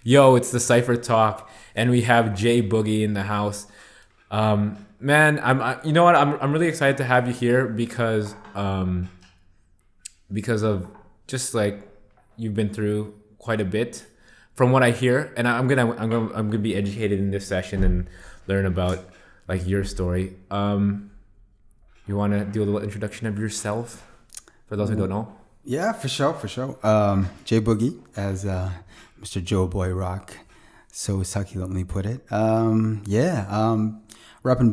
Yo, it's the CypherTalk, and we have Jay Boogie in the house. Man, you know what? I'm really excited to have you here because of just like you've been through quite a bit, from what I hear, and I'm gonna be educated in this session and learn about like your story. You want to do a little introduction of yourself for those who don't know? Yeah, for sure. Jay Boogie, as Mr. Joe Boy Rock so succulently put it. Repping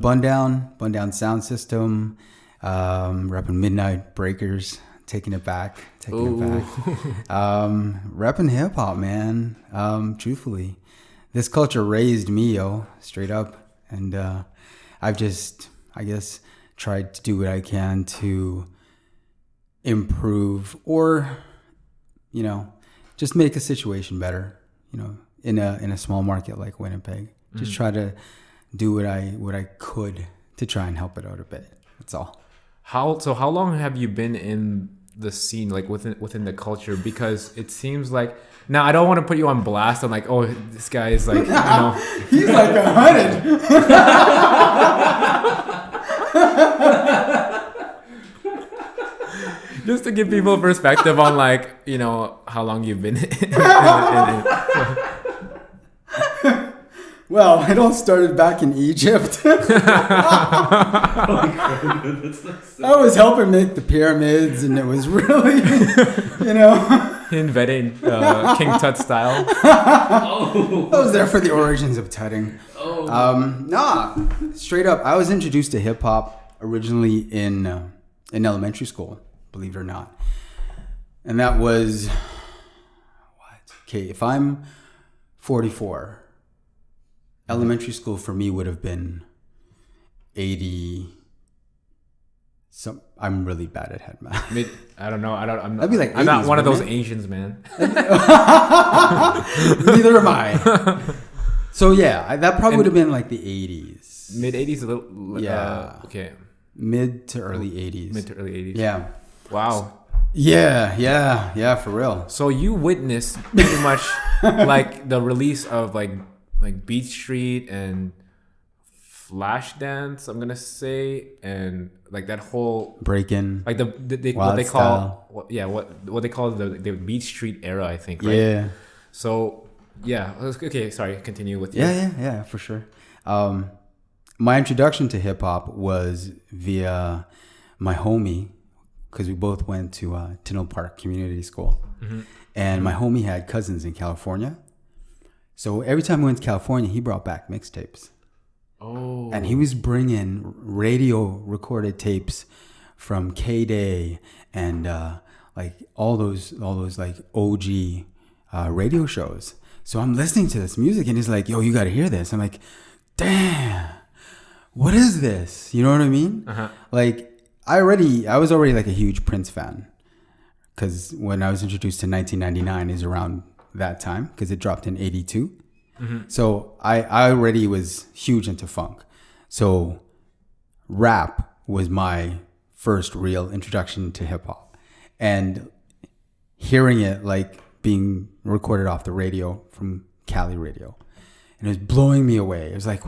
Bundown Sound System, repping Midnight Breakers, taking it back. Repping hip hop, man. Truthfully, this culture raised me, straight up, and I've just, I guess, tried to do what I can to improve or, just make a situation better, in a small market like Winnipeg. Just try to do what I could to try and help it out a bit. That's all. How long have you been in the scene, like within the culture? Because it seems like, now I don't want to put you on blast. I'm like, oh, this guy is like, he's like 100. Just to give people perspective on like, how long you've been in. Well, it all started back in Egypt. I was helping make the pyramids, and it was really, Inventing King Tut style. I was there for the origins of tutting. Straight up, I was introduced to hip hop originally in elementary school, believe it or not. And that was, if I'm 44, elementary school for me would have been 80. I'm really bad at head math. I don't know. I'm That'd be like 80s, I'm not one of those it? Asians, man. Neither am I. So yeah, that probably would have been like the 80s. Mid 80s, a little. Yeah. Okay. Mid to early 80s. Mid to early 80s. Yeah. Wow. Yeah, for real. So you witnessed pretty much like the release of like Beat Street and Flashdance, I'm gonna say, and like that whole break-in, like what they call the Beat Street era, I think, right? Yeah. So yeah, okay, sorry, continue with you. Yeah, for sure. My introduction to hip hop was via my homie, because we both went to Tinel Park Community School, and my homie had cousins in California. So every time we went to California, he brought back mixtapes. Oh. And he was bringing radio recorded tapes from K-Day and like all those like OG radio shows. So I'm listening to this music, and he's like, "Yo, you got to hear this." I'm like, "Damn, what is this?" You know what I mean? Uh-huh. Like I was already like a huge Prince fan, because when I was introduced to 1999 is around that time, because it dropped in 82. So I already was huge into funk. So rap was my first real introduction to hip hop, and hearing it like being recorded off the radio from Cali radio, and it was blowing me away. It was like,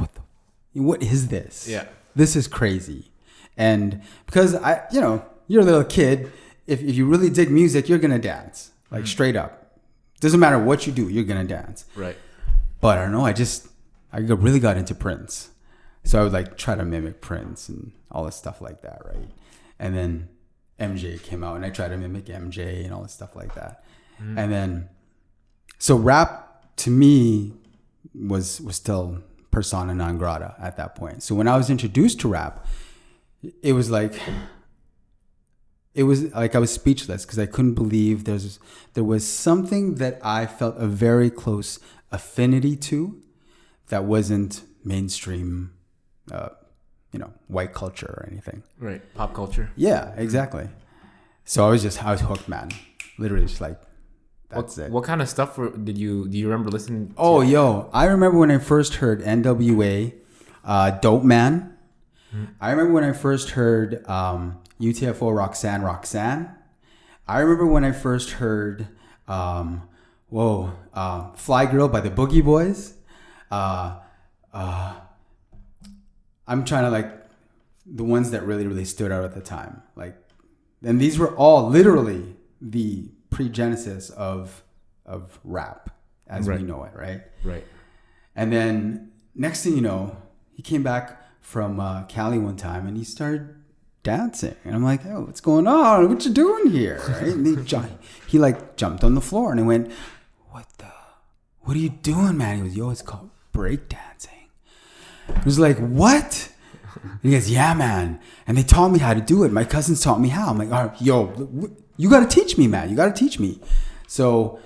what is this? Yeah, this is crazy. And because you're a little kid, if you really dig music, you're gonna dance, like straight up. Doesn't matter what you do, you're gonna dance. Right. But I don't know, I really got into Prince. So I would like try to mimic Prince and all this stuff like that, right? And then MJ came out, and I tried to mimic MJ and all this stuff like that. And then, so rap to me was still persona non grata at that point. So when I was introduced to rap, it was like I was speechless, because I couldn't believe there was something that I felt a very close affinity to that wasn't mainstream, white culture or anything. Right. Pop culture. Yeah, exactly. So I was hooked, man. Literally just like, that's it. What kind of stuff do you remember listening to? Oh, I remember when I first heard NWA, Dope Man. I remember when I first heard UTFO Roxanne. I remember when I first heard Fly Girl by the Boogie Boys. I'm trying to like the ones that really, really stood out at the time. Like, and these were all literally the pre-genesis of rap as we know it, right? Right. And then next thing you know, he came back from Cali one time and he started dancing. And I'm like, oh, what's going on? What you doing here? Right? And he like jumped on the floor and I went, what are you doing, man? He goes, yo, it's called breakdancing. I was like, what? And he goes, yeah, man. And they taught me how to do it. My cousins taught me how. I'm like, all right, yo, you got to teach me, man. You got to teach me. So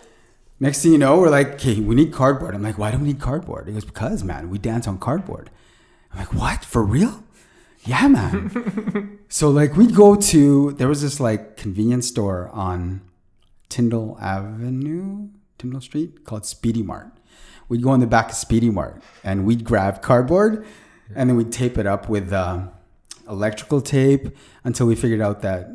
next thing you know, we're like, okay, we need cardboard. I'm like, why do we need cardboard? He goes, because, man, we dance on cardboard. I'm like, what? For real? Yeah, man. So like we'd go to, there was this like convenience store on Tyndall Street called Speedy Mart. We'd go in the back of Speedy Mart and we'd grab cardboard and then we'd tape it up with electrical tape until we figured out that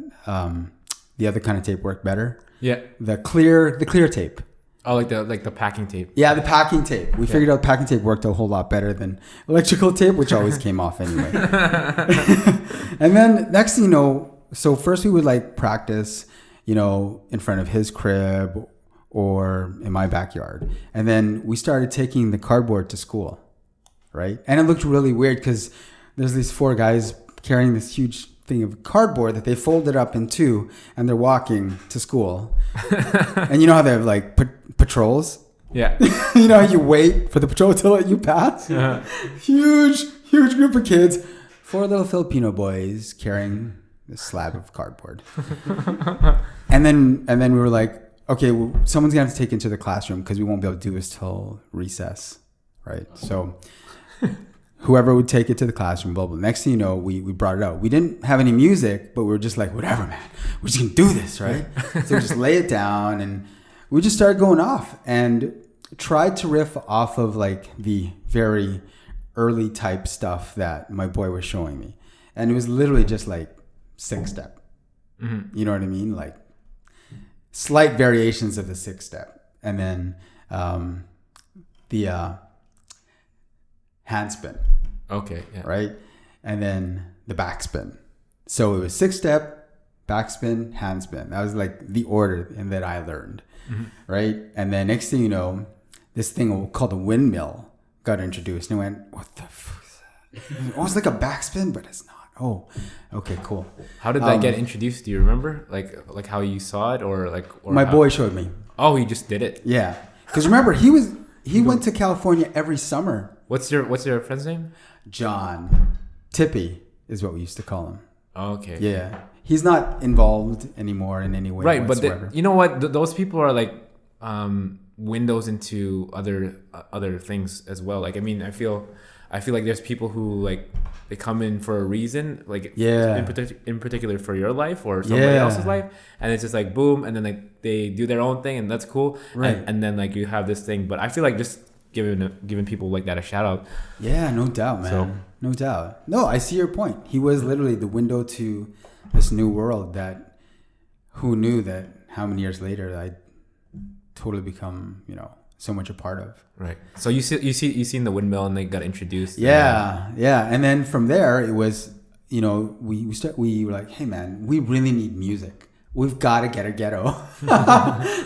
the other kind of tape worked better. Yeah. The clear tape. Oh, like the packing tape. Yeah, the packing tape. We figured out packing tape worked a whole lot better than electrical tape, which always came off anyway. And then next thing you know, so first we would like practice, you know, in front of his crib or in my backyard. And then we started taking the cardboard to school, right? And it looked really weird because there's these 4 guys carrying this huge thing of cardboard that they folded up in 2 and they're walking to school. And you know how they have like patrols? Yeah. You know how you wait for the patrol to let you pass? Uh-huh. Huge group of kids. 4 little Filipino boys carrying this slab of cardboard. And then we were like, okay, well, someone's gonna have to take it into the classroom because we won't be able to do this till recess, right? So whoever would take it to the classroom, blah, blah. Next thing you know, we brought it out. We didn't have any music, but we were just like, whatever, man. We're just gonna do this, right? So we just lay it down and we just started going off and tried to riff off of like the very early type stuff that my boy was showing me. And it was literally just like 6-step. Mm-hmm. You know what I mean? Like slight variations of the 6-step. And then the handspin. Okay. Yeah. Right? And then the backspin. So it was 6-step, backspin, handspin. That was like the order and that I learned. Mm-hmm. Right? And then next thing you know, this thing called a windmill got introduced. And I went, what the fuck is that? Oh, it's like a backspin, but it's not. Oh, okay, cool. How did that get introduced? Do you remember? Like how you saw it or my boy showed me. Oh, he just did it? Yeah. Because remember, he went to California every summer. What's your friend's name? John. Tippy is what we used to call him. Oh, okay. Yeah. He's not involved anymore in any way whatsoever. But you know what? Those people are like windows into other things as well. Like, I mean, I feel like there's people who like they come in for a reason, like in particular for your life or somebody else's life, and it's just like boom, and then like they do their own thing, and that's cool, right? And then like you have this thing, but I feel like just giving people like that a shout out. Yeah, no doubt, man. No doubt. No, I see your point. He was literally the window to this new world that who knew that how many years later I'd totally become, you know, so much a part of. Right. So you seen the windmill and they got introduced. Yeah. And then from there it was, you know, we were like, hey man, we really need music. We've got to get a ghetto.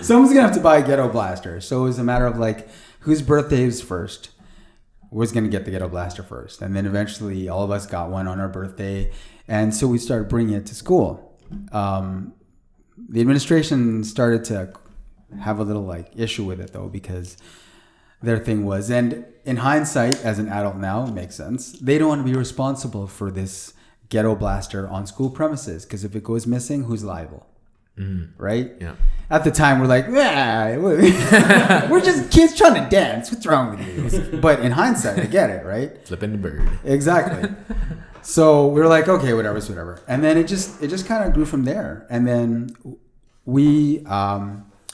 Someone's gonna have to buy a ghetto blaster. So it was a matter of like, whose birthday is first? Was gonna get the ghetto blaster first, and then eventually all of us got one on our birthday, and so we started bringing it to school. The administration started to have a little like issue with it though, because their thing was, and in hindsight as an adult now it makes sense, they don't want to be responsible for this ghetto blaster on school premises, because if it goes missing, who's liable? Right? Yeah. At the time we're like, we're just kids trying to dance, what's wrong with you? But in hindsight I get it, right? Flipping the bird. Exactly. So we were like, okay, whatever. And then it just kind of grew from there. And then we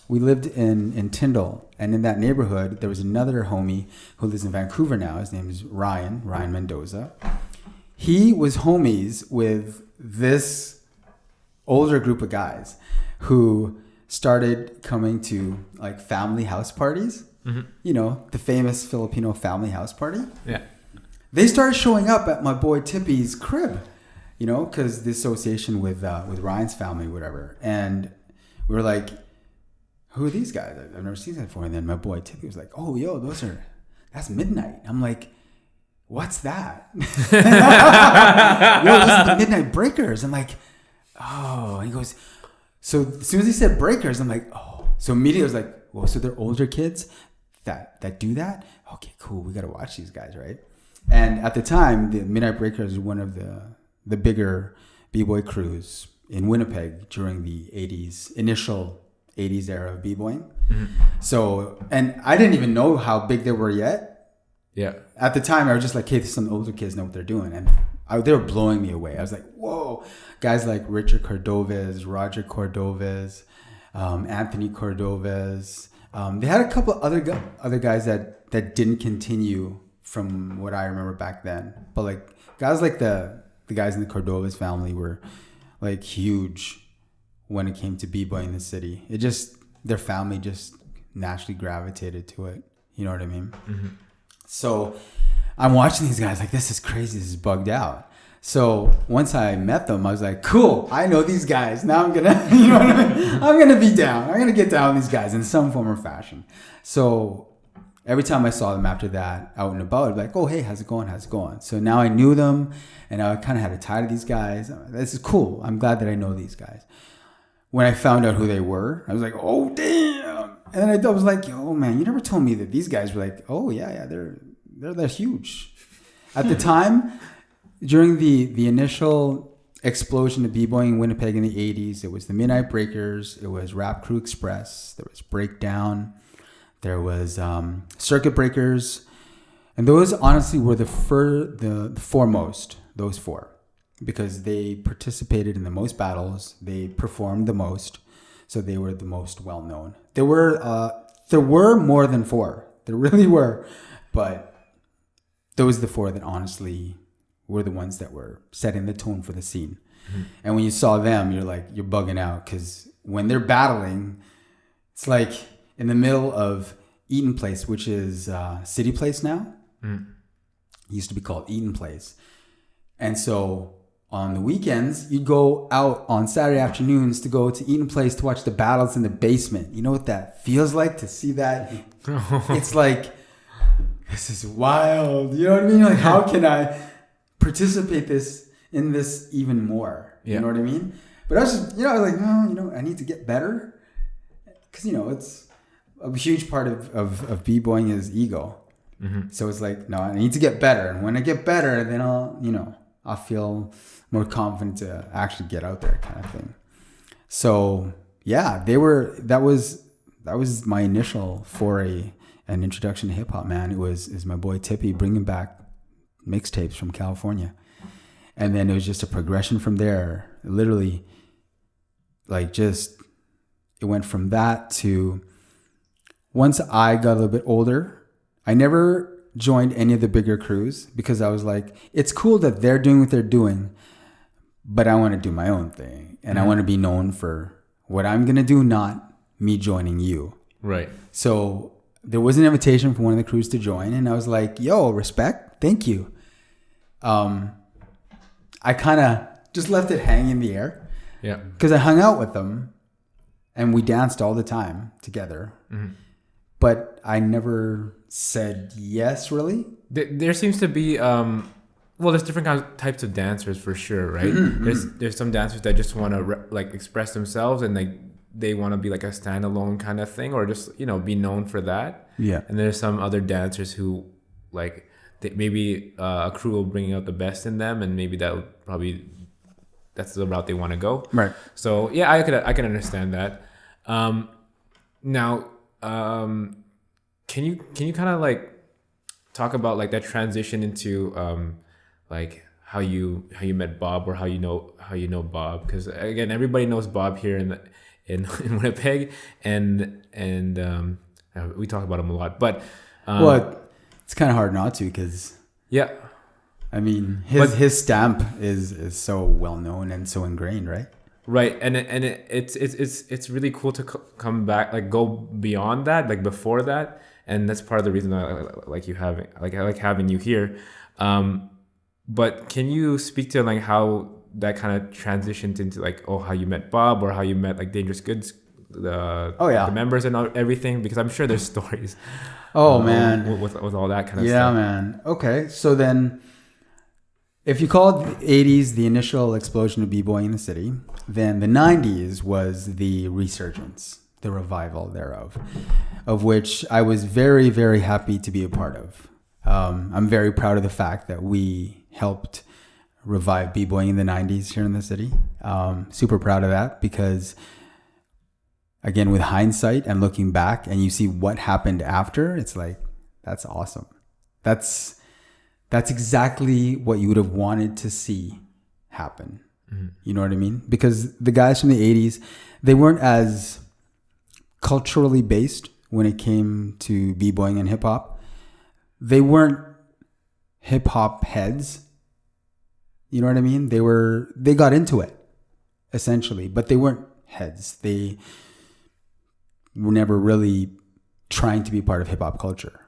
lived in Tyndall, and in that neighborhood there was another homie who lives in Vancouver now. His name is Ryan Mendoza. He was homies with this older group of guys who started coming to like family house parties, you know, the famous Filipino family house party. Yeah. They started showing up at my boy Tippy's crib, you know, because the association with Ryan's family, whatever. And we were like, who are these guys? I've never seen that before. And then my boy Tippy was like, oh, yo, that's Midnight. I'm like, what's that? Yo, this is the Midnight Breakers. I'm like, oh. And he goes, so as soon as he said Breakers, I'm like, oh. So immediately I was like, well, so they're older kids that do that? Okay, cool. We got to watch these guys, right? And at the time, the Midnight Breakers was one of the bigger b-boy crews in Winnipeg during the 80s, initial 80s era of b-boying. So, and I didn't even know how big they were yet. Yeah. At the time, I was just like, hey, some older kids know what they're doing. And they were blowing me away. I was like, whoa. Guys like Richard Cordovez, Roger Cordovez, Anthony Cordovez. They had a couple of other guys that didn't continue from what I remember back then. But like guys like the guys in the Cordovez family were like huge when it came to b-boy in the city. It just, their family just naturally gravitated to it. You know what I mean? So I'm watching these guys like, this is crazy. This is bugged out. So once I met them, I was like, cool, I know these guys. Now I'm going to, you know what I mean? I'm going to be down. I'm going to get down with these guys in some form or fashion. So every time I saw them after that out and about, I'd be like, oh, hey, how's it going? How's it going? So now I knew them and I kind of had a tie to these guys. This is cool. I'm glad that I know these guys. When I found out who they were, I was like, oh, damn. And then I was like, oh, man, you never told me that these guys were like, oh, yeah, they're huge. At the time, during the initial explosion of b-boying in Winnipeg in the 80s, it was the Midnight Breakers, it was Rap Crew Express, there was Breakdown, there was Circuit Breakers, and those honestly were the foremost, those four, because they participated in the most battles, they performed the most, so they were the most well-known. There were more than four, there really were, but those are the four that honestly were the ones that were setting the tone for the scene. And when you saw them, you're like, you're bugging out, because when they're battling, it's like in the middle of Eaton Place, which is City Place now. It used to be called Eaton Place. And so on the weekends, you'd go out on Saturday afternoons to go to Eaton Place to watch the battles in the basement. You know what that feels like to see that? It's like, this is wild. You know what I mean? Like, how can I participate in this even more? You know what I mean? But I was just, I was like, no, I need to get better. Because, it's a huge part of b-boying is ego. So it's like, no, I need to get better. And when I get better, then I'll feel more confident to actually get out there, kind of thing. So yeah, that was my initial foray and introduction to hip hop, man. Is my boy Tippy bringing back mixtapes from California. And then it was just a progression from there. Literally, like it went from that to, once I got a little bit older, I never joined any of the bigger crews because I was like, it's cool that they're doing what they're doing, but I want to do my own thing. And I want to be known for what I'm going to do, not me joining you. Right. So there was an invitation from one of the crews to join, and I was like, yo, respect, thank you. I kind of just left it hang in the air. Yeah. Because I hung out with them and we danced all the time together. But I never said yes, really. There seems to be, there's different types of dancers for sure, right? There's some dancers that just want to express themselves and they want to be like a standalone kind of thing, or just, be known for that. Yeah. And there's some other dancers who maybe a crew will bring out the best in them, and maybe that's the route they want to go. Right. So yeah, I can understand that. Now, can you kind of talk about that transition into how you met Bob, or how you know Bob? Because again, everybody knows Bob here in Winnipeg, and we talk about him a lot, but it's kind of hard not to, because I mean his stamp is so well known and so ingrained, right? Right, and it's really cool to come back, like go beyond that, like before that, and that's part of the reason I like you having, like I like having you here. But can you speak to like how that kind of transitioned into like, oh, how you met Bob, or how you met like Dangerous Goods, the members and everything? Because I'm sure there's stories. Oh man, with all that kind of stuff. Yeah, man. Okay, so then, if you call the 80s the initial explosion of b-boying in the city, then the 90s was the resurgence, the revival thereof, of which I was very, very happy to be a part of. I'm very proud of the fact that we helped revive b-boying in the 90s here in the city. Super proud of that because, again, with hindsight and looking back and you see what happened after, it's like, that's awesome. That's exactly what you would have wanted to see happen. Mm-hmm. You know what I mean? Because the guys from the 80s, they weren't as culturally based when it came to b-boying and hip-hop. They weren't hip-hop heads. You know what I mean? They got into it, essentially, but they weren't heads. They were never really trying to be part of hip-hop culture.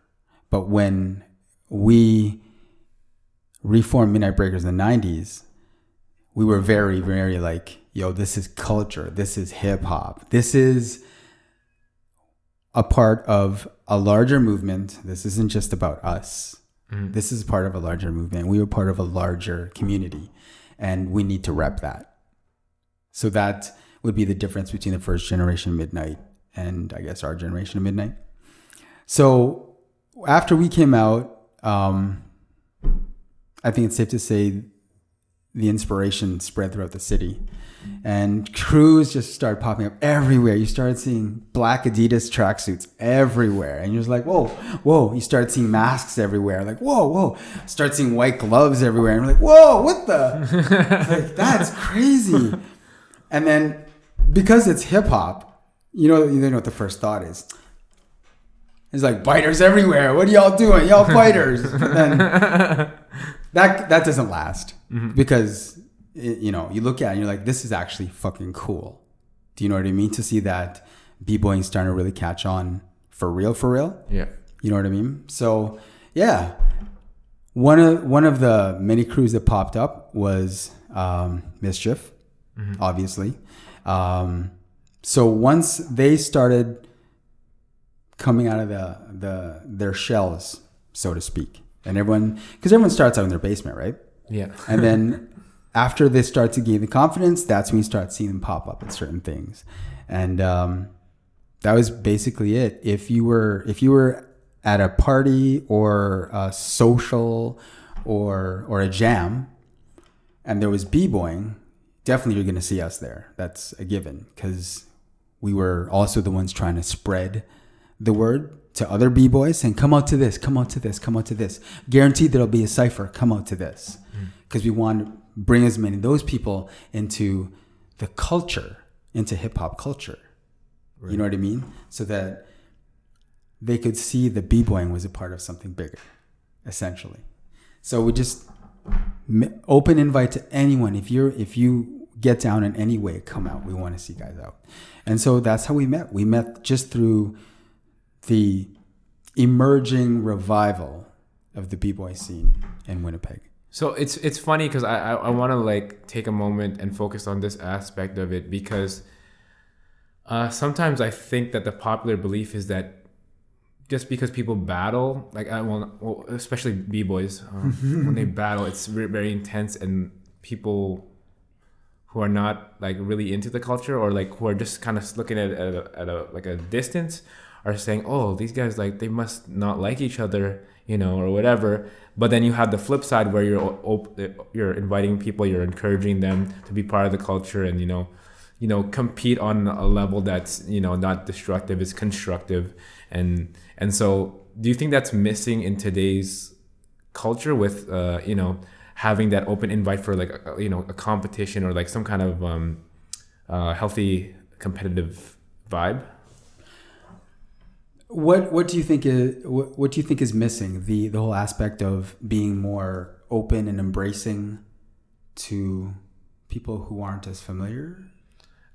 But when we reformed Midnight Breakers in the 90s, we were very, very like, yo, this is culture. This is hip hop. This is a part of a larger movement. This isn't just about us. Mm. This is part of a larger movement. We were part of a larger community and we need to rep that. So that would be the difference between the first generation of Midnight and I guess our generation of Midnight. So after we came out, I think it's safe to say the inspiration spread throughout the city and crews just started popping up everywhere. You started seeing black Adidas tracksuits everywhere. And you're just like, whoa. You start seeing masks everywhere. Like, whoa. Start seeing white gloves everywhere. And we're like, whoa, what the? Like, that's crazy. And then because it's hip hop, you know what the first thought is. It's like biters everywhere. What are y'all doing? Y'all biters. But then that doesn't last because you look at it and you're like, this is actually fucking cool. Do you know what I mean? To see that b-boying starting to really catch on for real. Yeah. You know what I mean? So yeah, one of the many crews that popped up was Mischief, obviously. So once they started coming out of their shells, so to speak, and because everyone starts out in their basement, right? Yeah. And then after they start to gain the confidence, that's when you start seeing them pop up at certain things. And that was basically it. If you were at a party or a social or a jam and there was b-boying, definitely you're going to see us there. That's a given because we were also the ones trying to spread the word to other b-boys saying, come out to this, come out to this, come out to this. Guaranteed there'll be a cypher, come out to this. Because we want to bring as many of those people into the culture, into hip-hop culture. Right. You know what I mean? So that they could see the b-boying was a part of something bigger, essentially. So we just open invite to anyone. If you get down in any way, come out. We want to see guys out. And so that's how we met. We met just through the emerging revival of the b-boy scene in Winnipeg. So it's funny because I want to like take a moment and focus on this aspect of it because sometimes I think that the popular belief is that just because people battle, like especially b-boys, when they battle, it's very intense, and people who are not like really into the culture or like who are just kind of looking at a distance are saying, oh, these guys, like, they must not like each other, or whatever. But then you have the flip side where you're inviting people, you're encouraging them to be part of the culture and, compete on a level that's, not destructive, it's constructive. And so do you think that's missing in today's culture with, having that open invite for like, a competition or like some kind of healthy competitive vibe? What do you think is missing? The whole aspect of being more open and embracing to people who aren't as familiar.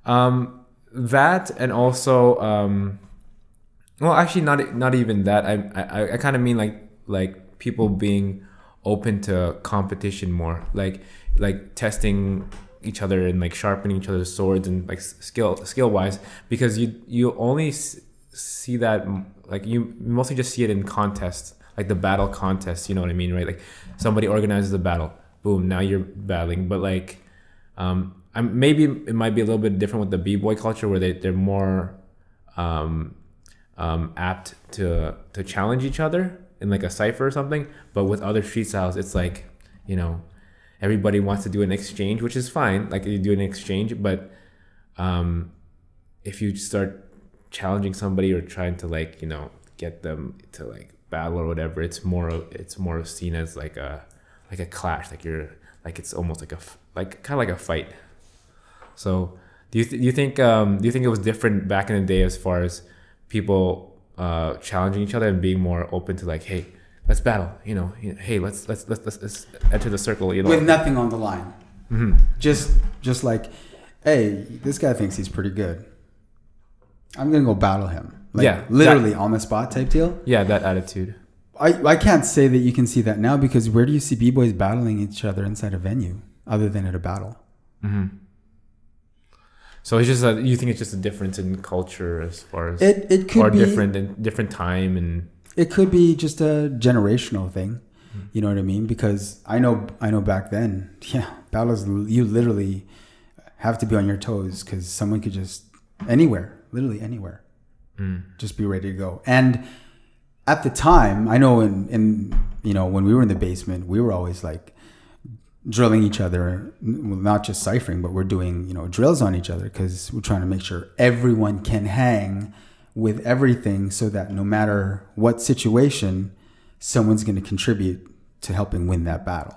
That and also well, actually not even that. I kind of mean like people being open to competition more, like testing each other and like sharpening each other's swords and like skill wise, because you only see that, like you mostly just see it in contests, like the battle contests, you know what I mean, right? Like somebody organizes a battle, boom, now you're battling. But like maybe it might be a little bit different with the b-boy culture, where they're more apt to challenge each other in like a cypher or something. But with other street styles, it's like, you know, everybody wants to do an exchange, which is fine, like you do an exchange. But if you start challenging somebody or trying to, like, you know, get them to like battle or whatever, it's more seen as like a clash, like you're like, it's almost like kind of like a fight. So do you think it was different back in the day as far as people challenging each other and being more open to like, hey, let's battle, you know, hey, let's enter the circle, you know, with nothing on the line. Mm-hmm. Just like, hey, this guy thinks he's pretty good, I'm gonna go battle him. Like, yeah, literally on the spot type deal. Yeah, that attitude. I can't say that you can see that now, because where do you see b-boys battling each other inside a venue other than at a battle? Mm-hmm. So it's just you think it's just a difference in culture as far as it could or be different time, and it could be just a generational thing. Mm-hmm. You know what I mean? Because I know back then, yeah, battles, you literally have to be on your toes, because someone could just literally anywhere, just be ready to go. And at the time, I know in you know, when we were in the basement, we were always like drilling each other, not just ciphering, but we're doing, you know, drills on each other, because we're trying to make sure everyone can hang with everything, so that no matter what situation, someone's going to contribute to helping win that battle.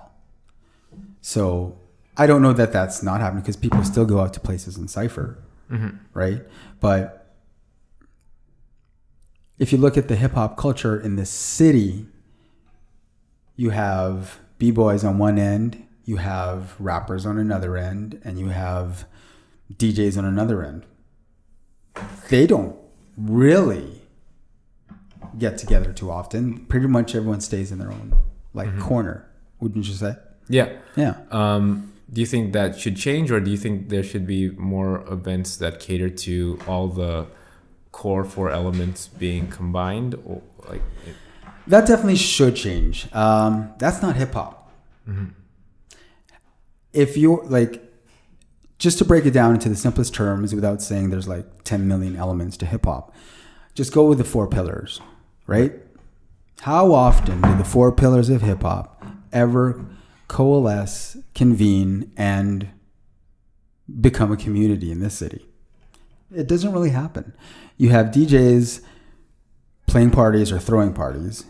So I don't know that that's not happening, because people still go out to places and cipher, right? But if you look at the hip hop culture in the city, you have b-boys on one end, you have rappers on another end, and you have DJs on another end. They don't really get together too often. Pretty much everyone stays in their own corner, wouldn't you say? Yeah. Yeah. Do you think that should change, or do you think there should be more events that cater to all the core 4 elements being combined? Or like that definitely should change. That's not hip hop. Mm-hmm. If you're like, just to break it down into the simplest terms, without saying there's like 10 million elements to hip hop, just go with the 4 pillars, right? How often do the 4 pillars of hip hop ever coalesce, convene, and become a community in this city? It doesn't really happen. You have DJs playing parties or throwing parties.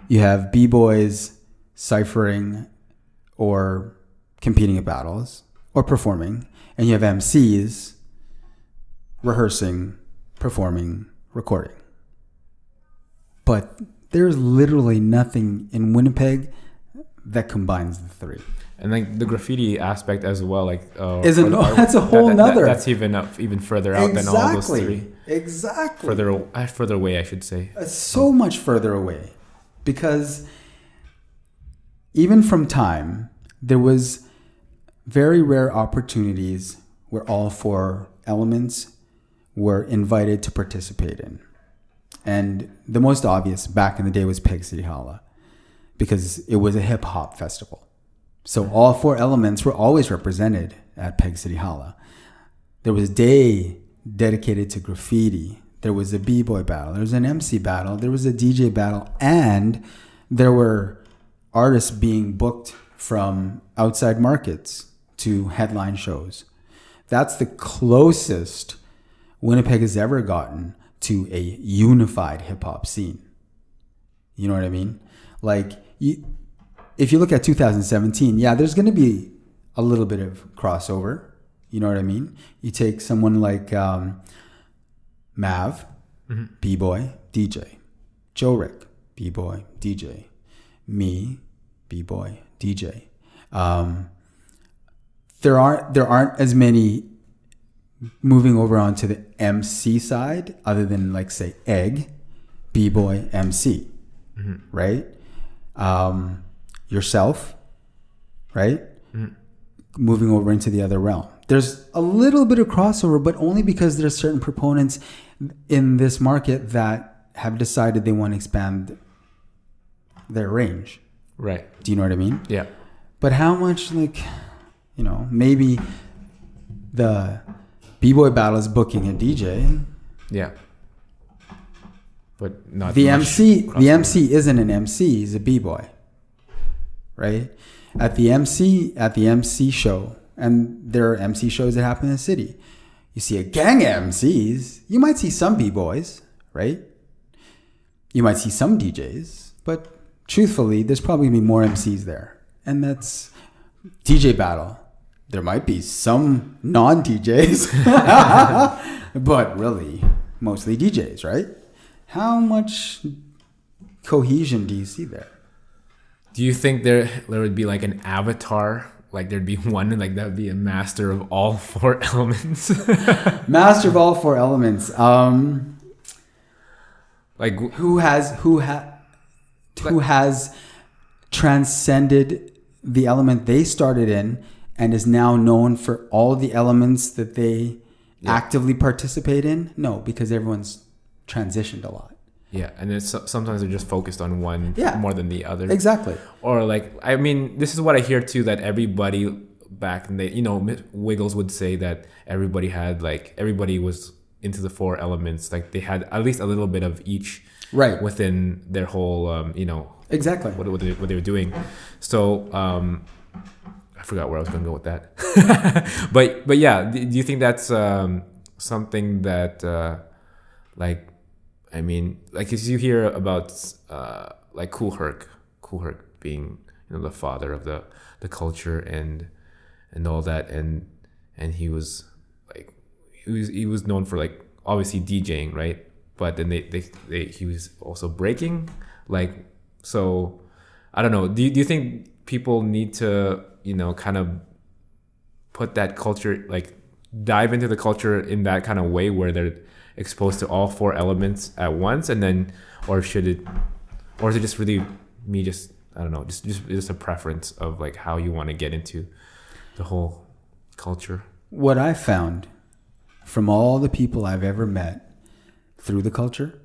You have b-boys ciphering or competing at battles or performing. And you have MCs rehearsing, performing, recording. But there's literally nothing in Winnipeg that combines the 3. And like the graffiti aspect as well, like that's a whole nother. That's even further out than all those 3. Exactly. Further away, I should say. So much further away, because even from time, there was very rare opportunities where all 4 elements were invited to participate in. And the most obvious back in the day was Peg City Hala, because it was a hip hop festival. So all 4 elements were always represented at Peg City Hala. There was a day dedicated to graffiti. There was a b-boy battle. There was an MC battle. There was a DJ battle. And there were artists being booked from outside markets to headline shows. That's the closest Winnipeg has ever gotten to a unified hip-hop scene. You know what I mean? Like, if you look at 2017, yeah, there's going to be a little bit of crossover. You know what I mean? You take someone like Mav, b-boy, DJ. Joe Rick, b-boy, DJ. Me, b-boy, DJ. There aren't as many moving over onto the MC side, other than like say egg, b-boy, MC, right? Yourself, right? Moving over into the other realm. There's a little bit of crossover, but only because there's certain proponents in this market that have decided they want to expand their range. Right. Do you know what I mean? Yeah. But how much, like, you know, maybe the b-boy battle is booking a DJ. Yeah. But not The much MC. crossover. The MC isn't an MC. He's a b-boy, right? At the MC show, and there are MC shows that happen in the city. You see a gang of MCs. You might see some b-boys, right? You might see some DJs, but truthfully, there's probably gonna be more MCs there, and that's DJ battle. There might be some non-DJs, but really, mostly DJs, right? How much cohesion do you see there? Do you think there would be like an avatar? Like there'd be one, like that would be a master of all four elements? Master of all four elements. Like who has transcended the element they started in and is now known for all the elements that they actively participate in? No, because everyone's transitioned a lot. Yeah, and it's sometimes they're just focused on one more than the other. Exactly. Or like, I mean, this is what I hear too, that everybody back in the, you know, Wiggles would say that everybody was into the four elements. Like they had at least a little bit of each within their whole, you know. Exactly. What they were doing. So, I forgot where I was going to go with that. but yeah, do you think that's something that, like, I mean, like, as you hear about like Kool Herc being, you know, the father of the culture and all that, and he was like he was known for like obviously DJing, right? But then he was also breaking, like, so I don't know. Do you think people need to, you know, kind of put that culture, like dive into the culture in that kind of way where they're exposed to all four elements at once, and then, or is it just really me, just, I don't know, just a preference of like how you want to get into the whole culture? What I found from all the people I've ever met through the culture,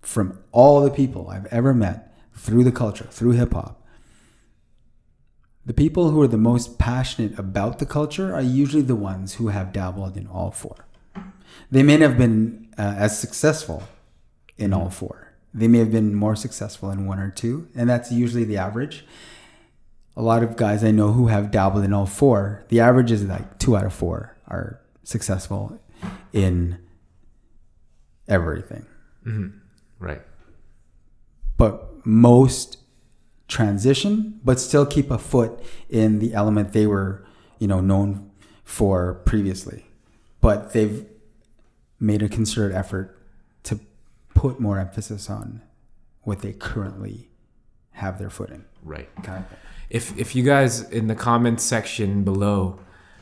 from all the people I've ever met through the culture, through hip hop, the people who are the most passionate about the culture are usually the ones who have dabbled in all four. They may not have been as successful in all four. They may have been more successful in one or two, and that's usually the average. A lot of guys I know who have dabbled in all four, the average is like 2 out of 4 are successful in everything. Mm-hmm. Right. But most transition, but still keep a foot in the element they were, you know, known for previously. But they've made a concerted effort to put more emphasis on what they currently have their foot in. Right. Kind of thing. If you guys in the comments section below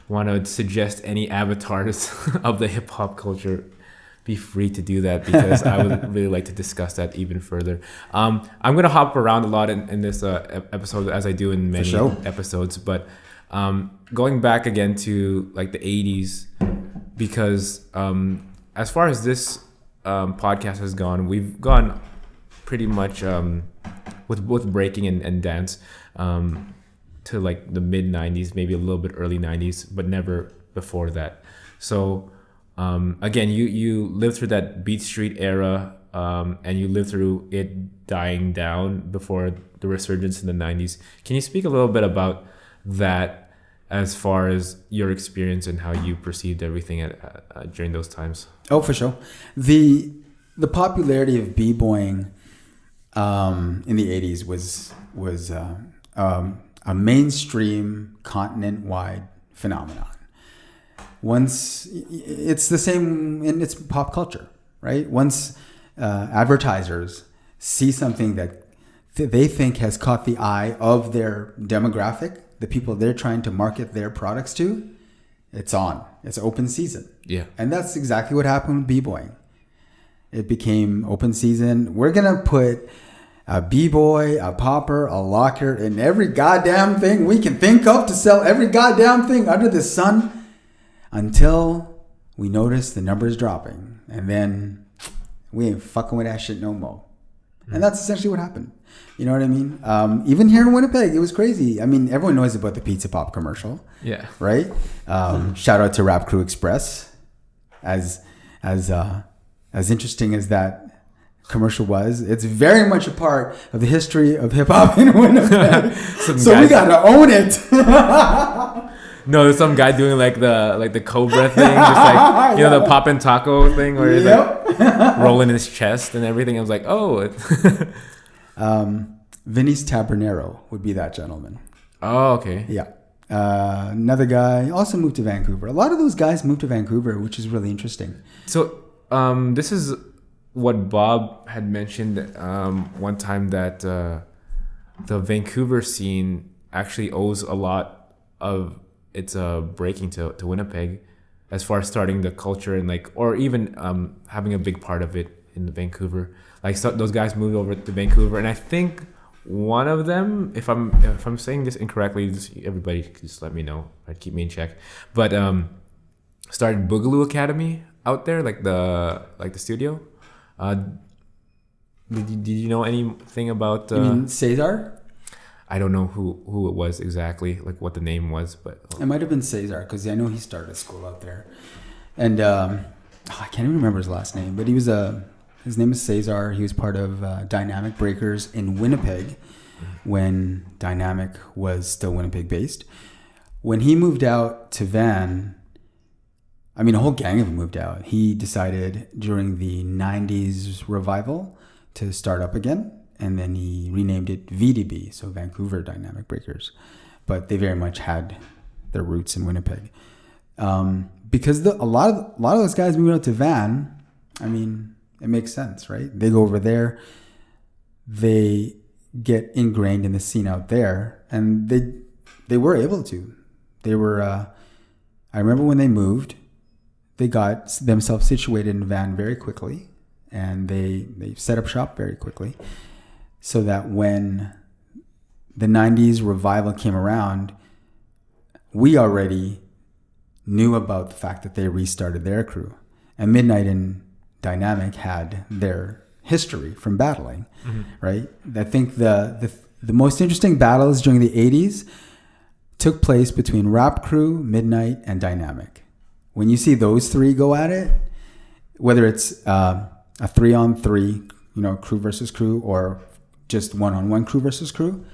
want to suggest any avatars of the hip hop culture, be free to do that, because I would really like to discuss that even further. I'm going to hop around a lot in this episode, as I do in many episodes, but going back again to like the 80s, because as far as this podcast has gone, we've gone pretty much with both breaking and dance to like the mid 90s, maybe a little bit early 90s, but never before that. So again, you lived through that Beat Street era, and you lived through it dying down before the resurgence in the 90s. Can you speak a little bit about that as far as your experience and how you perceived everything during those times? Oh, for sure. The popularity of b-boying in the 80s was a mainstream continent-wide phenomenon. Once it's the same in its pop culture, right? Once advertisers see something that they think has caught the eye of their demographic, the people they're trying to market their products to, it's on. It's open season. Yeah. And that's exactly what happened with b-boying. It became open season. We're going to put a b-boy, a popper, a locker in every goddamn thing we can think of to sell every goddamn thing under the sun until we notice the numbers dropping. And then we ain't fucking with that shit no more. And that's essentially what happened. You know what I mean? Even here in Winnipeg, it was crazy. I mean, everyone knows about the Pizza Pop commercial. Yeah. Right? Shout out to Rap Crew Express. As interesting as that commercial was, it's very much a part of the history of hip hop in Winnipeg. So we gotta own it. No, there's some guy doing like the Cobra thing, just like the poppin' taco thing, where he's like rolling his chest and everything. I was like, oh. Vinny's Tabernero would be that gentleman. Oh, okay. Yeah. Another guy also moved to Vancouver. A lot of those guys moved to Vancouver, which is really interesting. So this is what Bob had mentioned one time, that the Vancouver scene actually owes a lot of its breaking to Winnipeg, as far as starting the culture and or even having a big part of it in Vancouver. Those guys moved over to Vancouver, and I think one of them, if I'm saying this incorrectly, everybody just let me know. Right, keep me in check. But started Boogaloo Academy out there, the studio. Did you know anything about? You mean Cesar? I don't know who it was exactly, what the name was, but it might have been Cesar, because I know he started school out there, and I can't even remember his last name, but his name is Cesar. He was part of Dynamic Breakers in Winnipeg when Dynamic was still Winnipeg based. When he moved out to Van, a whole gang of them moved out. He decided during the 90s revival to start up again. And then he renamed it VDB, so Vancouver Dynamic Breakers. But they very much had their roots in Winnipeg. Because a lot of those guys moving out to Van, it makes sense, right? They go over there, they get ingrained in the scene out there, and they were able to. They were, I remember when they moved, they got themselves situated in Van very quickly, and they set up shop very quickly, so that when the 90s revival came around, we already knew about the fact that they restarted their crew. And Midnight and Dynamic had their history from battling, right? I think the most interesting battles during the 80s took place between Rap Crew, Midnight, and Dynamic. When you see those three go at it, whether it's a 3-on-3, crew versus crew, or just 1-on-1 crew versus crew,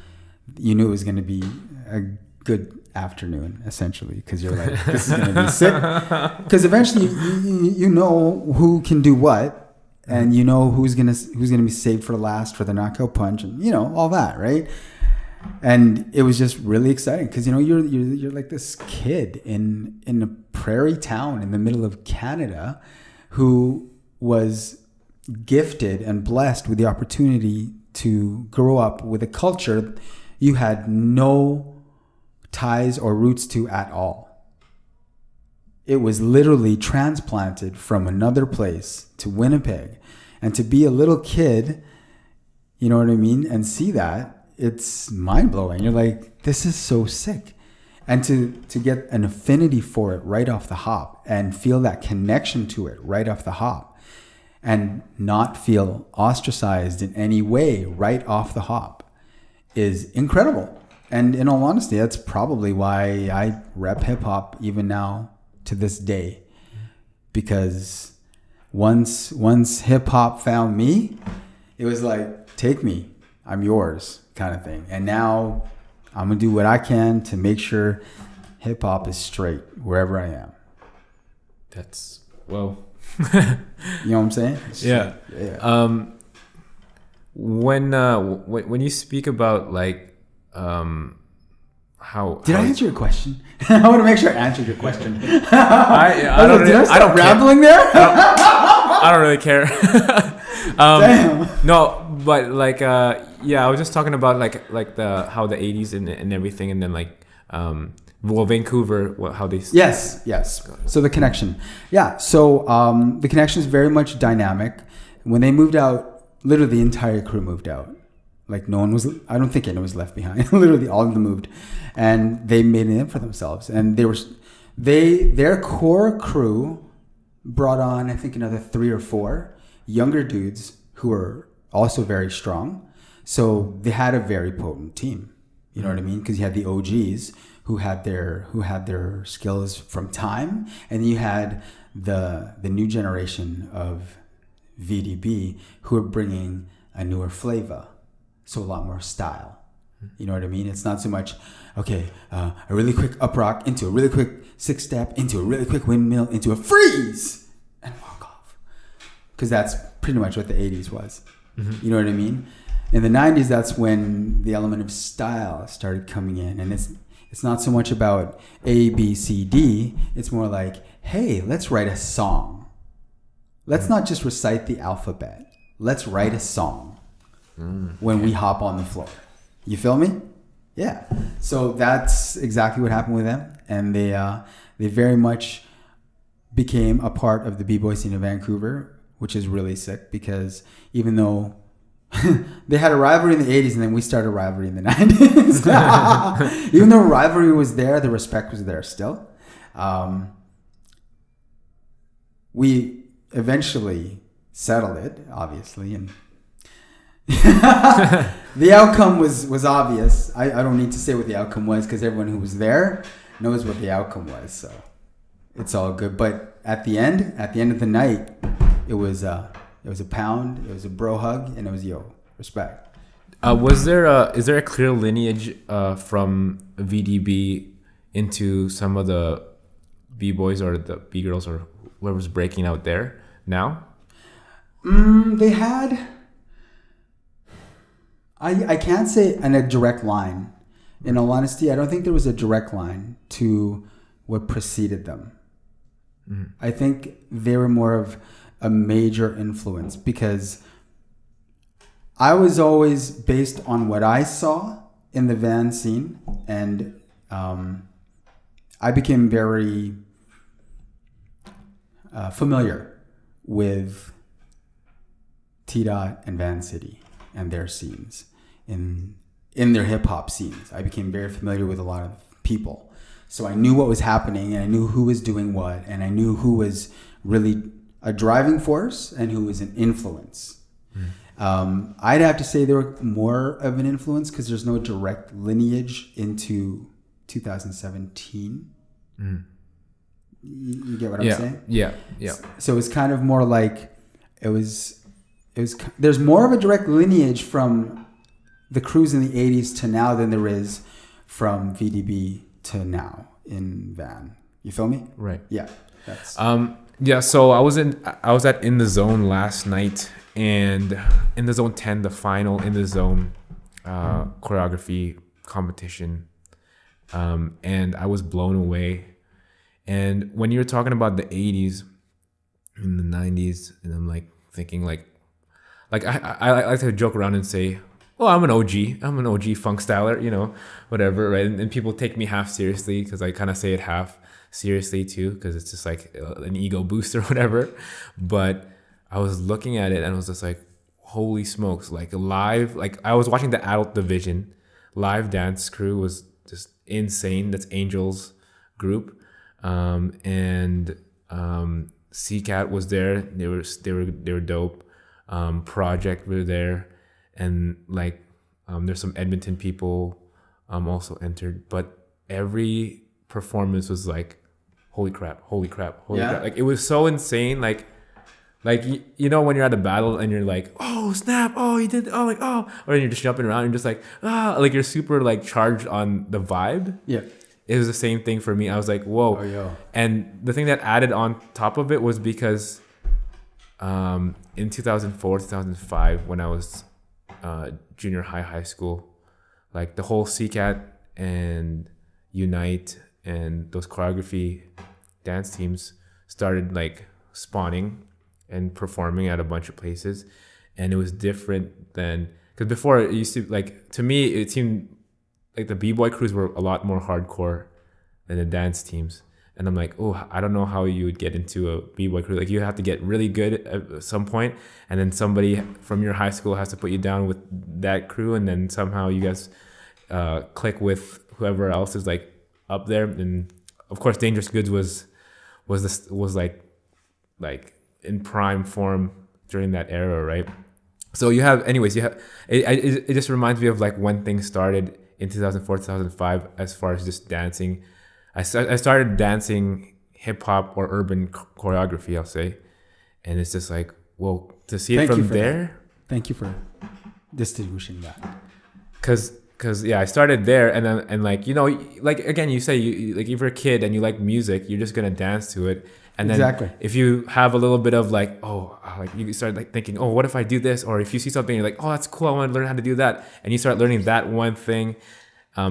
you knew it was going to be a good afternoon, essentially, because you're like, this is going to be sick. Because eventually you know who can do what, and you know who's gonna be saved for last for the knockout punch, and all that, right? And it was just really exciting because you're like this kid in a prairie town in the middle of Canada who was gifted and blessed with the opportunity to grow up with a culture you had no ties or roots to at all. It was literally transplanted from another place to Winnipeg. And to be a little kid, you know what I mean, and see that, it's mind-blowing. You're like, this is so sick. And to get an affinity for it right off the hop and feel that connection to it right off the hop, and not feel ostracized in any way right off the hop is incredible. And in all honesty, that's probably why I rep hip hop even now to this day. Because once hip hop found me, it was like, take me, I'm yours kind of thing. And now I'm gonna do what I can to make sure hip hop is straight wherever I am. That's, well, you know what I'm saying? Yeah. When you speak about how did I answer your question? I want to make sure I answered your question. I don't rambling there. I don't really care. Damn. No, but I was just talking about how the 80s and everything, and then Well, Vancouver, how they... Yes. So the connection. Yeah. So the connection is very much dynamic. When they moved out, literally the entire crew moved out. Like no one was, I don't think anyone was left behind. Literally all of them moved. And they made a name for themselves. And their core crew brought on, I think, another 3 or 4 younger dudes who were also very strong. So they had a very potent team. You know what I mean? Because you had the OGs who had their skills from time, and you had the new generation of VDB who are bringing a newer flavor, so a lot more style. You know what I mean? It's not so much a really quick up rock into a really quick 6-step into a really quick windmill into a freeze and walk off, because that's pretty much what the 80s was. You know what I mean? In the 90s, that's when the element of style started coming in, and it's not so much about A, B, C, D. It's more like, hey, let's write a song. Let's not just recite the alphabet. Let's write a song when we hop on the floor. You feel me? Yeah. So that's exactly what happened with them, and they very much became a part of the b-boy scene of Vancouver, which is really sick, because even though they had a rivalry in the 80s, and then we started a rivalry in the 90s. Even though rivalry was there, the respect was there still. We eventually settled it, obviously, and the outcome was obvious. I don't need to say what the outcome was, because everyone who was there knows what the outcome was, so it's all good. But at the end of the night, it was a pound, it was a bro hug, and it was respect. Is there a clear lineage from VDB into some of the B-boys or the B-girls or whoever's breaking out there now? They had... I can't say in a direct line. In all honesty, I don't think there was a direct line to what preceded them. I think they were more of a major influence, because I was always based on what I saw in the van scene, and I became very familiar with T-Dot and Van City and their scenes in their hip hop scenes. I became very familiar with a lot of people, so I knew what was happening, and I knew who was doing what, and I knew who was really a driving force and who was an influence. I'd have to say they were more of an influence, because there's no direct lineage into 2017. You get what I'm saying? Yeah. So it's kind of more like it was. There's more of a direct lineage from the crews in the 80s to now than there is from VDB to now in Van. You feel me? Right. Yeah. That's so I was at In the Zone last night, and In the Zone 10, the final In the Zone choreography competition, and I was blown away. And when you were talking about the 80s and the 90s, and I'm like thinking like I like to joke around and say, oh, I'm an OG funk styler, whatever, right? And people take me half seriously, because I kind of say it half seriously too, because it's just like an ego boost or whatever. But I was looking at it and I was just like, holy smokes, like live, like I was watching the adult division, live dance crew was just insane. That's Angel's group. And CCAT was there. They were dope. Project were there, and like there's some Edmonton people also entered, but every performance was like holy crap. Like it was so insane. Like when you're at a battle and you're like, oh snap, oh you did, oh like oh, or you're just jumping around and just like like you're super like charged on the vibe. Yeah. It was the same thing for me. I was like, whoa. Oh, yo. And the thing that added on top of it was because in 2004, 2005, when I was junior high school, like the whole CCAT and Unite and those choreography dance teams started like spawning and performing at a bunch of places. And it was different than, because before it used to, like, to me, it seemed like the B-boy crews were a lot more hardcore than the dance teams. And I'm like, oh, I don't know how you would get into a b-boy crew. Like you have to get really good at some point, and then somebody from your high school has to put you down with that crew, and then somehow you guys click with whoever else is like up there. And of course, Dangerous Goods was like in prime form during that era, right? So you have it just reminds me of like when things started in 2004, 2005 as far as just dancing. I started dancing hip hop or urban choreography, I'll say, and it's just like, well, to see it from there. Thank you for distinguishing that. Cause yeah, I started there, and like, you know, like again, you say you like if you're a kid and you like music, you're just gonna dance to it. And then if you have a little bit of like, like you start like thinking, oh, what if I do this? Or if you see something, you're like, oh, that's cool, I want to learn how to do that, and you start learning that one thing.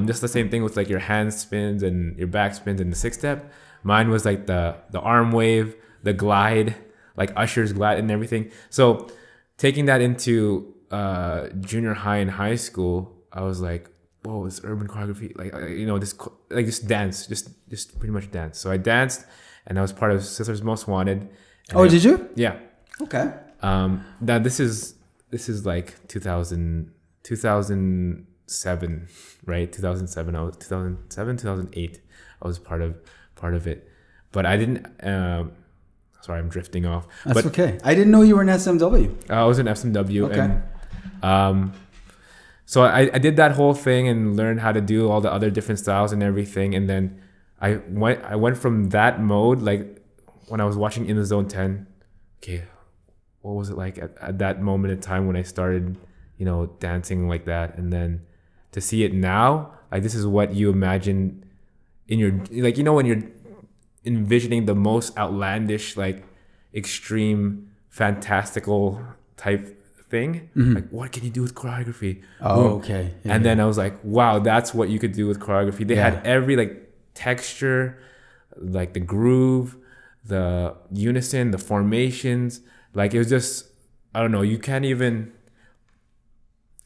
Just the same thing with like your hand spins and your back spins and the 6-step. Mine was like the arm wave, the glide, like Usher's glide and everything. So taking that into junior high and high school, I was like, whoa, this urban choreography, like you know, this like just dance, just pretty much dance. So I danced, and I was part of Sisters Most Wanted. Did you? Yeah. Okay. Now this is like 2007, right? 2007. I was 2007, 2008. I was part of it, but I didn't. Sorry, I'm drifting off. That's okay. I didn't know you were in SMW. I was in SMW, okay. And so I did that whole thing and learned how to do all the other different styles and everything, and then I went from that mode, like when I was watching In the Zone 10. Okay, what was it like at that moment in time when I started, you know, dancing like that, and then to see it now, like this is what you imagine in your, like, you know, when you're envisioning the most outlandish, like extreme, fantastical type thing, like what can you do with choreography? Okay. Yeah, and then I was like, wow, that's what you could do with choreography. They had every like texture, like the groove, the unison, the formations. Like it was just, I don't know, you can't even.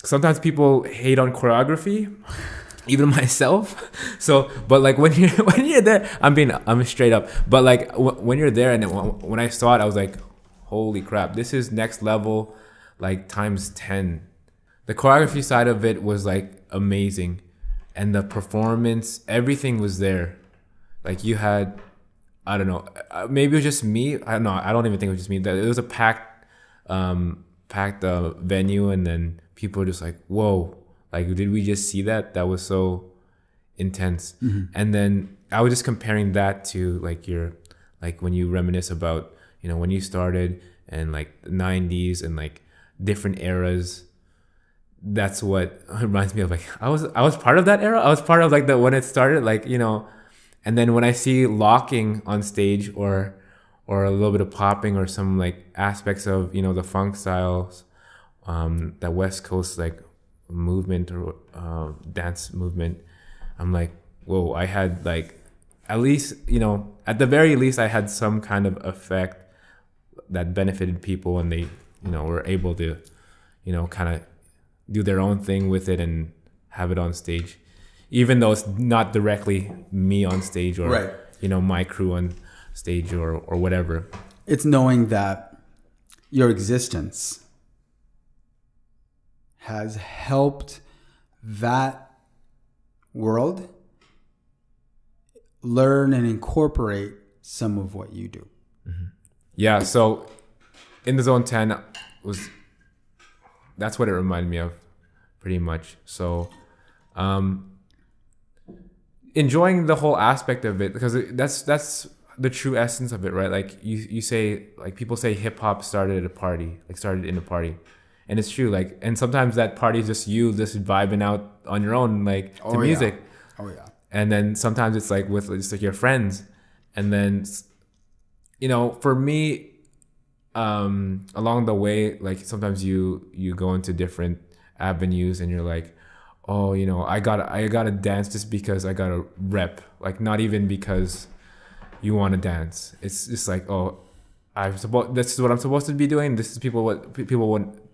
Sometimes people hate on choreography, even myself. So, but like when you're there, I'm straight up. But like when you're there, and when I saw it, I was like, holy crap, this is next level, like times 10. The choreography side of it was like amazing, and the performance, everything was there. Like you had, I don't know, maybe it was just me. I don't know. I don't even think it was just me. It was a packed venue, and then people were just like, whoa, like, did we just see that? That was so intense. Mm-hmm. And then I was just comparing that to like like when you reminisce about, you know, when you started and like the 90s and like different eras. That's what reminds me of, like, I was part of that era. I was part of like when it started, like, you know, and then when I see locking on stage or a little bit of popping or some like aspects of, you know, the funk styles, that West Coast like movement or dance movement, I'm like, whoa, I had like, at least, you know, at the very least, I had some kind of effect that benefited people, and they, you know, were able to, you know, kind of do their own thing with it and have it on stage, even though it's not directly me on stage or right, you know, my crew on stage or whatever. It's knowing that your existence has helped that world learn and incorporate some of what you do. Mm-hmm. Yeah, so In the Zone 10 that's what it reminded me of, pretty much. So enjoying the whole aspect of it, because that's the true essence of it, right? Like you say, like people say hip hop started in a party. And it's true, like, and sometimes that party is just you just vibing out on your own, like, to music. Oh yeah. And then sometimes it's like with just like your friends. And then, you know, for me, along the way, like sometimes you go into different avenues and you're like, oh, you know, I gotta dance just because I gotta rep, like not even because you want to dance. It's just like, oh, this is what I'm supposed to be doing. This is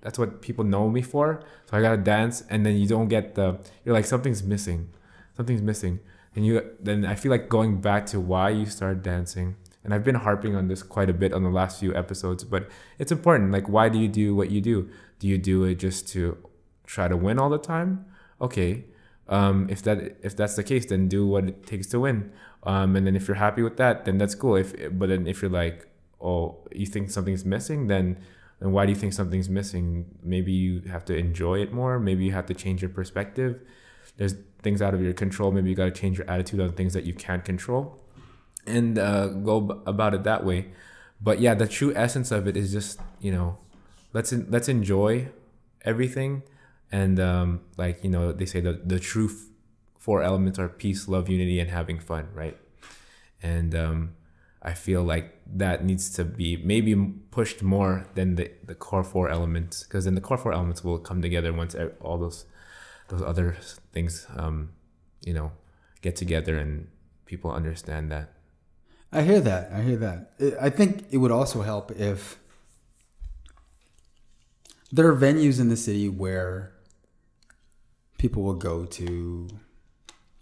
that's what people know me for. So I gotta dance, and then you don't get you're like, something's missing. and then I feel like going back to why you started dancing, and I've been harping on this quite a bit on the last few episodes, but it's important. Like, why do you do what you do? Do you do it just to try to win all the time? Okay. If that's the case, then do what it takes to win. And then if you're happy with that, then that's cool. But then if you're like, oh, you think something's missing, then why do you think something's missing? Maybe you have to enjoy it more. Maybe you have to change your perspective. There's things out of your control. Maybe you got to change your attitude on things that you can't control, and go about it that way. But yeah, the true essence of it is just, let's enjoy everything. And they say that the true four elements are peace, love, unity, and having fun, right? And I feel like that needs to be maybe pushed more than the core four elements, because then the core four elements will come together once all those other things get together and people understand that. I hear that. I think it would also help if there are venues in the city where people will go to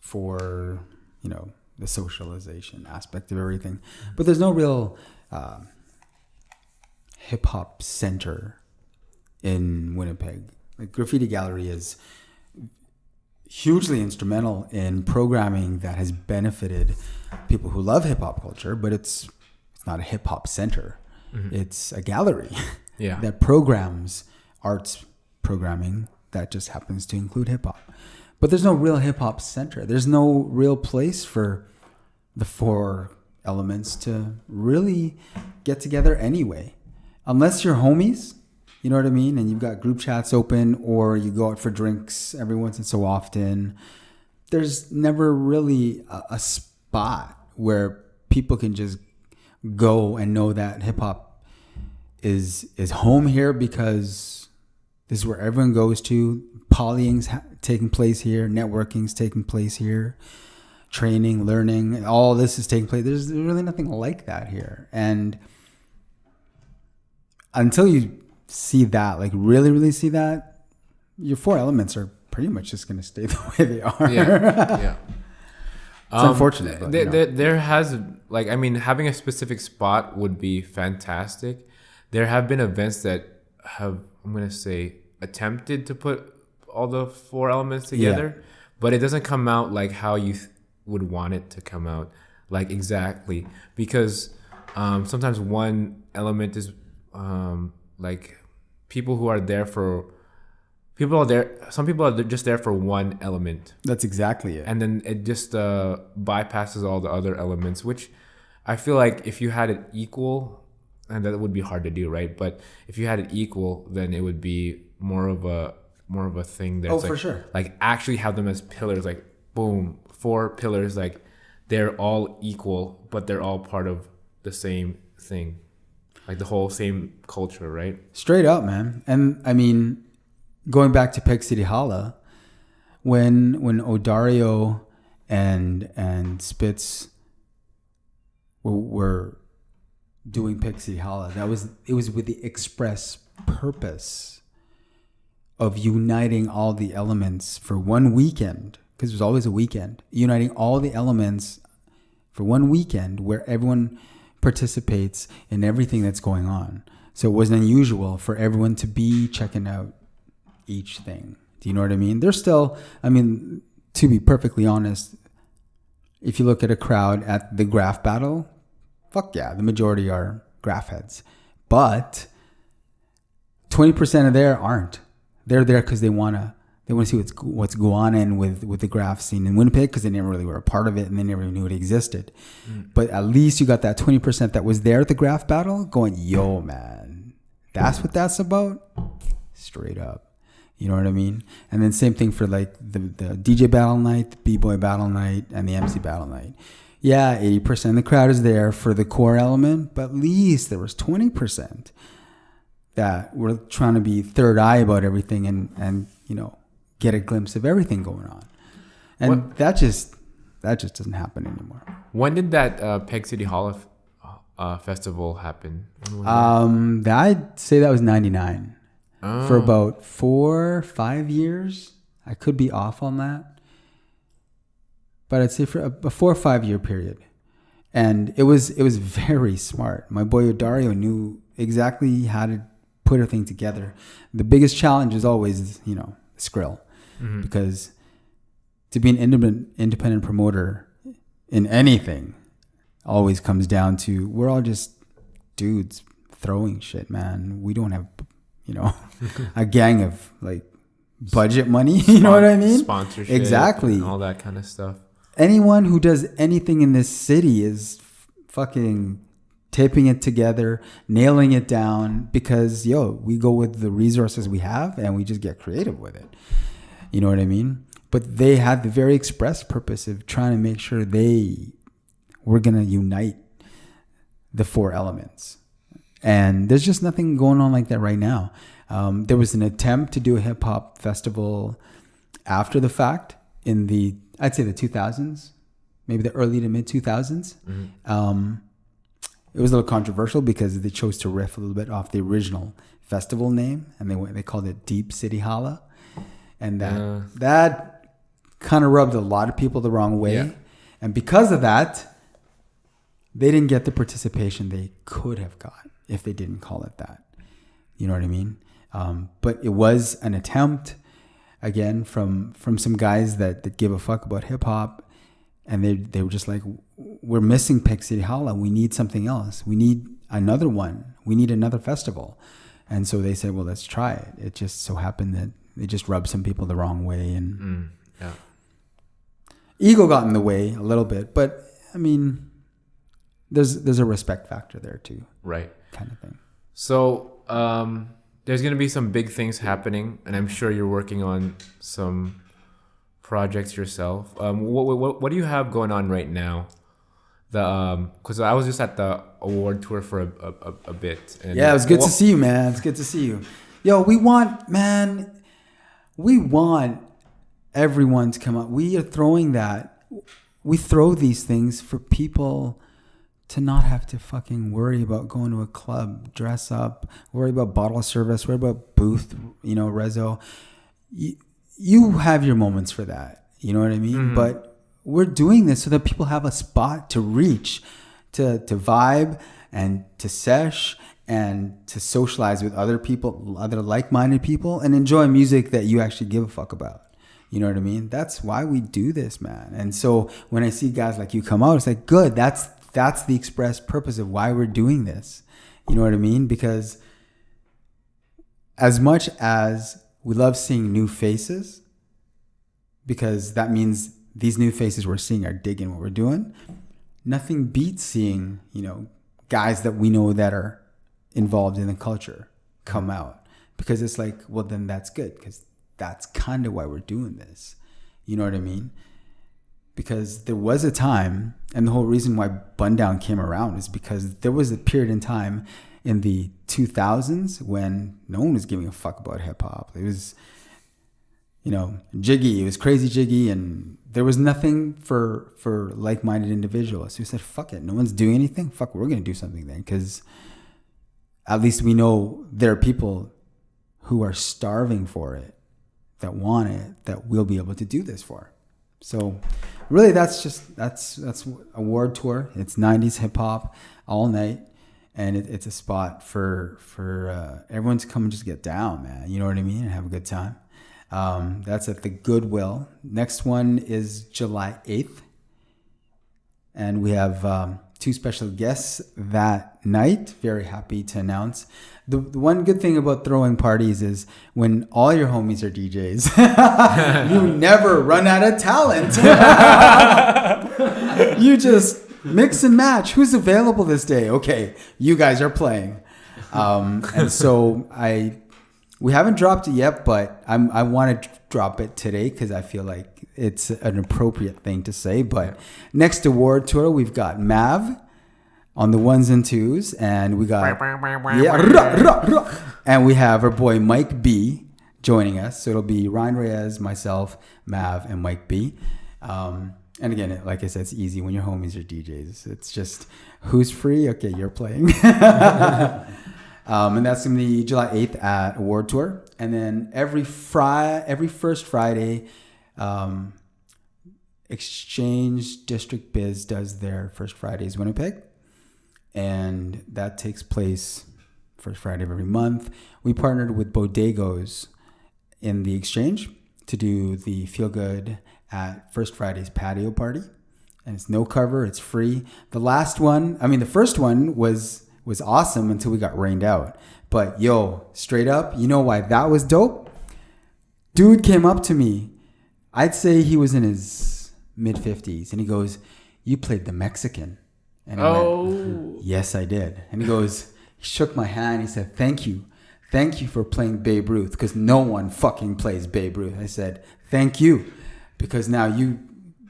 for, the socialization aspect of everything. But there's no real hip hop center in Winnipeg. Like, Graffiti Gallery is hugely instrumental in programming that has benefited people who love hip hop culture, but it's not a hip hop center. Mm-hmm. It's a gallery that programs arts programming that just happens to include hip hop. But there's no real hip hop center. There's no real place for the four elements to really get together anyway. Unless you're homies, you know what I mean? And you've got group chats open, or you go out for drinks every once in so often. There's never really a spot where people can just go and know that hip hop is home here, because this is where everyone goes to. Polying's taking place here. Networking's taking place here. Training, learning, all this is taking place. There's really nothing like that here. And until you see that, like really, really see that, your four elements are pretty much just going to stay the way they are. Yeah. It's unfortunate. But, there has, having a specific spot would be fantastic. There have been events that have, I'm going to say, attempted to put all the four elements together, but it doesn't come out like how you would want it to come out, like exactly, because sometimes one element is like people are there. Some people are just there for one element. That's exactly it. And then it just bypasses all the other elements, which I feel like if you had it equal, and that would be hard to do, right? But if you had it equal, then it would be more of a thing that's for sure. Like actually have them as pillars, like boom, 4 pillars, like they're all equal, but they're all part of the same thing, like the whole same culture, right? Straight up, man. And I mean, going back to Peg City Hala, when Odario and Spitz were doing Peg City Hala, it was with the express purpose of uniting all the elements for one weekend, because there's always a weekend, uniting all the elements for one weekend where everyone participates in everything that's going on. So it wasn't unusual for everyone to be checking out each thing. Do you know what I mean? There's still, to be perfectly honest, if you look at a crowd at the graph battle, fuck yeah, the majority are graph heads. But 20% of there aren't. They're there because they want to see what's going on with the graph scene in Winnipeg, because they never really were a part of it and they never knew it existed. But at least you got that 20% that was there at the graph battle going, yo, man, that's what that's about? Straight up. You know what I mean? And then same thing for like the DJ battle night, the B-boy battle night, and the MC battle night. Yeah, 80% of the crowd is there for the core element, but at least there was 20% that were trying to be third eye about everything and get a glimpse of everything going on. And that just doesn't happen anymore. When did that Peg City Hall festival happen? I'd say that was 99. For about 4 or 5 years. I could be off on that. but I'd say for a 4 or 5 year period. And it was very smart. My boy Dario knew exactly how to put a thing together. The biggest challenge is always, Skrill, because to be an independent promoter in anything always comes down to we're all just dudes throwing shit, man. We don't have, a gang of like budget money. You know what I mean? Sponsorship, exactly, and all that kind of stuff. Anyone who does anything in this city is fucking taping it together, nailing it down, because we go with the resources we have and we just get creative with it. You know what I mean? But they had the very express purpose of trying to make sure they were going to unite the 4 elements. And there's just nothing going on like that right now. There was an attempt to do a hip hop festival after the fact in I'd say the 2000s, maybe the early to mid 2000s. It was a little controversial because they chose to riff a little bit off the original festival name, and they called it Deep City Holla, and that kind of rubbed a lot of people the wrong way. Yeah. And because of that, they didn't get the participation they could have got if they didn't call it that. You know what I mean? But it was an attempt, again, from some guys that give a fuck about hip hop, and they were just like, we're missing Peg City Holla. We need something else. We need another one. We need another festival. And so they said, well, let's try it. It just so happened that it just rubbed some people the wrong way, and ego got in the way a little bit. But I mean, there's a respect factor there too, right? Kind of thing. So there's going to be some big things happening, and I'm sure you're working on some projects yourself. What do you have going on right now? Because I was just at the award tour for a bit. And it was good to see you, man. It's good to see you. Yo, we want everyone to come out. We are throwing that. We throw these things for people to not have to fucking worry about going to a club, dress up, worry about bottle service, worry about booth, rezo. You have your moments for that. You know what I mean? Mm-hmm. But we're doing this so that people have a spot to reach, to vibe and to sesh and to socialize with other people, other like-minded people, and enjoy music that you actually give a fuck about. You know what I mean? That's why we do this, man. And so when I see guys like you come out, it's like, good. That's the express purpose of why we're doing this. You know what I mean? Because as much as we love seeing new faces, because that means these new faces we're seeing are digging what we're doing, nothing beats seeing, guys that we know that are involved in the culture come out. Because it's like, well, then that's good, because that's kind of why we're doing this. You know what I mean? Because there was a time, and the whole reason why Bundown came around is because there was a period in time in the 2000s when no one was giving a fuck about hip hop. It was, jiggy. It was crazy jiggy, and there was nothing for like-minded individuals who said, fuck it, no one's doing anything. Fuck, we're going to do something then, because at least we know there are people who are starving for it, that want it, that we'll be able to do this for. So really that's award tour. It's 90s hip hop all night, and it's a spot for everyone to come and just get down, man. You know what I mean? And have a good time. That's at the Goodwill. Next one is July 8th, and we have 2 special guests that night. Very happy to announce. The one good thing about throwing parties is when all your homies are DJs, you never run out of talent. You just mix and match. Who's available this day? Okay, you guys are playing. And so we haven't dropped it yet, but I want to drop it today because I feel like it's an appropriate thing to say. But next award tour, we've got Mav on the 1s and 2s, and we got and we have our boy Mike B joining us. So it'll be Ryan Reyes, myself, Mav, and Mike B. And again, like I said, it's easy when your homies are DJs. It's just who's free. Okay, you're playing. And that's going to be July 8th at Award Tour. And then every first Friday Exchange District Biz does their First Fridays Winnipeg, and that takes place first Friday of every month. We partnered with Bodegos in the Exchange to do the Feel Good at First Friday's patio party, and it's no cover, it's free. The first one was awesome until we got rained out. But yo, straight up, you know why that was dope? Dude came up to me. I'd say he was in his mid-50s, and he goes, "You played the Mexican." And I went, "Yes, I did." And he shook my hand. He said, "Thank you for playing Babe Ruth, because no one fucking plays Babe Ruth." I said, "Thank you, because now you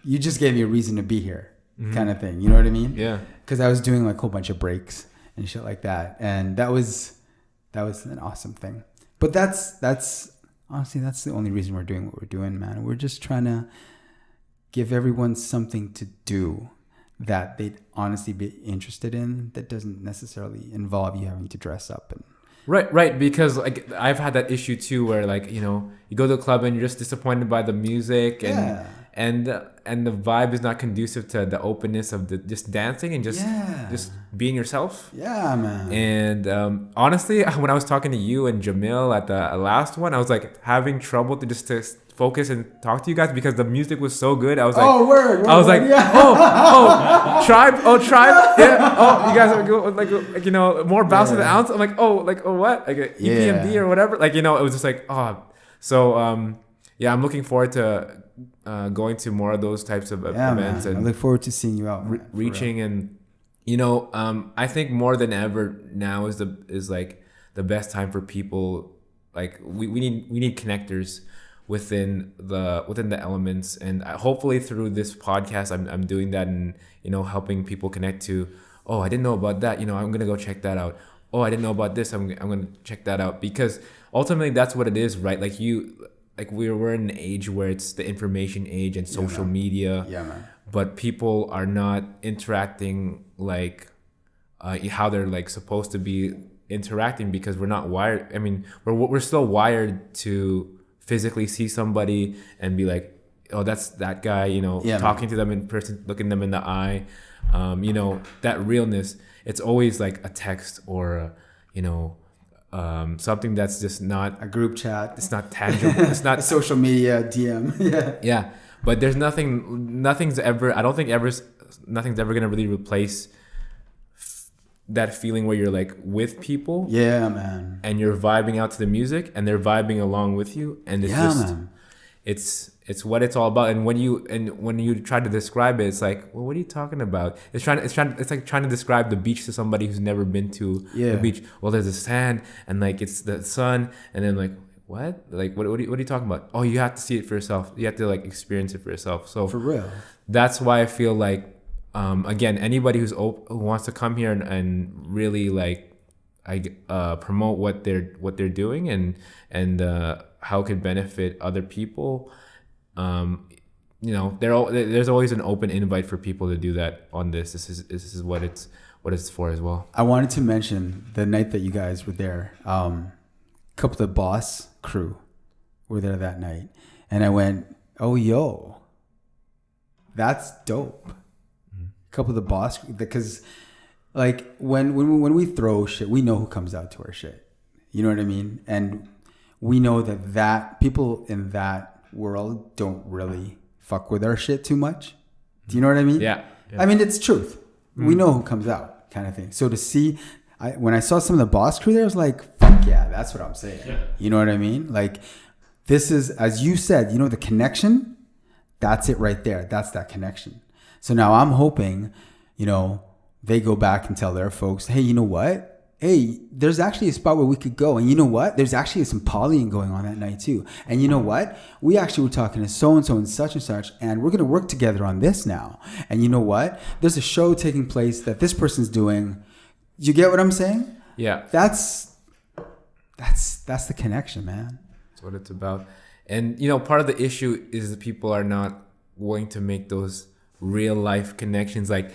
just gave me a reason to be here," kind of thing. You know what I mean? Yeah. Because I was doing like a whole bunch of breaks and shit like that, and that was an awesome thing. But that's honestly, that's the only reason we're doing what we're doing, man. We're just trying to give everyone something to do that they'd honestly be interested in, that doesn't necessarily involve you having to dress up. And Right. Because like I've had that issue too, where like, you know, you go to a club and you're just disappointed by the music, and the vibe is not conducive to the openness of the just dancing and just being yourself. Yeah, man. And honestly, when I was talking to you and Jamil at the last one, I was like having trouble to focus and talk to you guys because the music was so good. I was like, tribe, yeah, you guys are good, like you know, more bounce to the ounce. I'm like, what, like EPMD or whatever, like, you know, it was just like, so yeah, I'm looking forward to going to more of those types of events, man. and I look forward to seeing you out, reaching, and you know, I think more than ever now is like the best time for people. Like we need connectors within the elements, and hopefully through this podcast I'm doing that, and you know, helping people connect to, I didn't know about that, you know, I'm gonna go check that out. I didn't know about this, I'm gonna check that out, because ultimately that's what it is, right? Like we're in an age where it's the information age and social media, man. But people are not interacting like how they're like supposed to be interacting, because we're not wired. I mean, we're still wired to physically see somebody and be like, oh, that's that guy, you know, talking to them in person, looking them in the eye, you know, that realness. It's always like a text or you know, something that's just not a group chat. It's not tangible. It's not social media DM. Yeah. But there's nothing's ever gonna really replace that feeling where you're like with people, man, and you're vibing out to the music and they're vibing along with you, and it's man. It's what it's all about. And when you try to describe it, it's like, well, what are you talking about? It's like trying to describe the beach to somebody who's never been to the beach. Well, there's the sand and like it's the sun, and then like, what? Like what are you talking about? Oh, you have to see it for yourself. You have to like experience it for yourself. So for real, that's why I feel like again, anybody who wants to come here and really like promote what they're doing and how it could benefit other people, you know, there's always an open invite for people to do that on this. This is what it's for as well. I wanted to mention the night that you guys were there. A couple of the Boss crew were there that night, and I went, oh, yo, that's dope. Couple of the Boss, because like when we throw shit, we know who comes out to our shit. You know what I mean? And we know that people in that world don't really fuck with our shit too much. Do you know what I mean? Yeah. I mean, it's truth. We know who comes out, kind of thing. So to see, when I saw some of the Boss crew there, I was like, fuck yeah, that's what I'm saying. Yeah. You know what I mean? Like, this is, as you said, you know, the connection, that's it right there. That's that connection. So now I'm hoping, you know, they go back and tell their folks, hey, you know what? Hey, there's actually a spot where we could go. And you know what? There's actually some polying going on that night too. And you know what? We actually were talking to so-and-so and such, and we're going to work together on this now. And you know what? There's a show taking place that this person's doing. You get what I'm saying? Yeah. That's the connection, man. That's what it's about. And, you know, part of the issue is that people are not willing to make those real life connections, like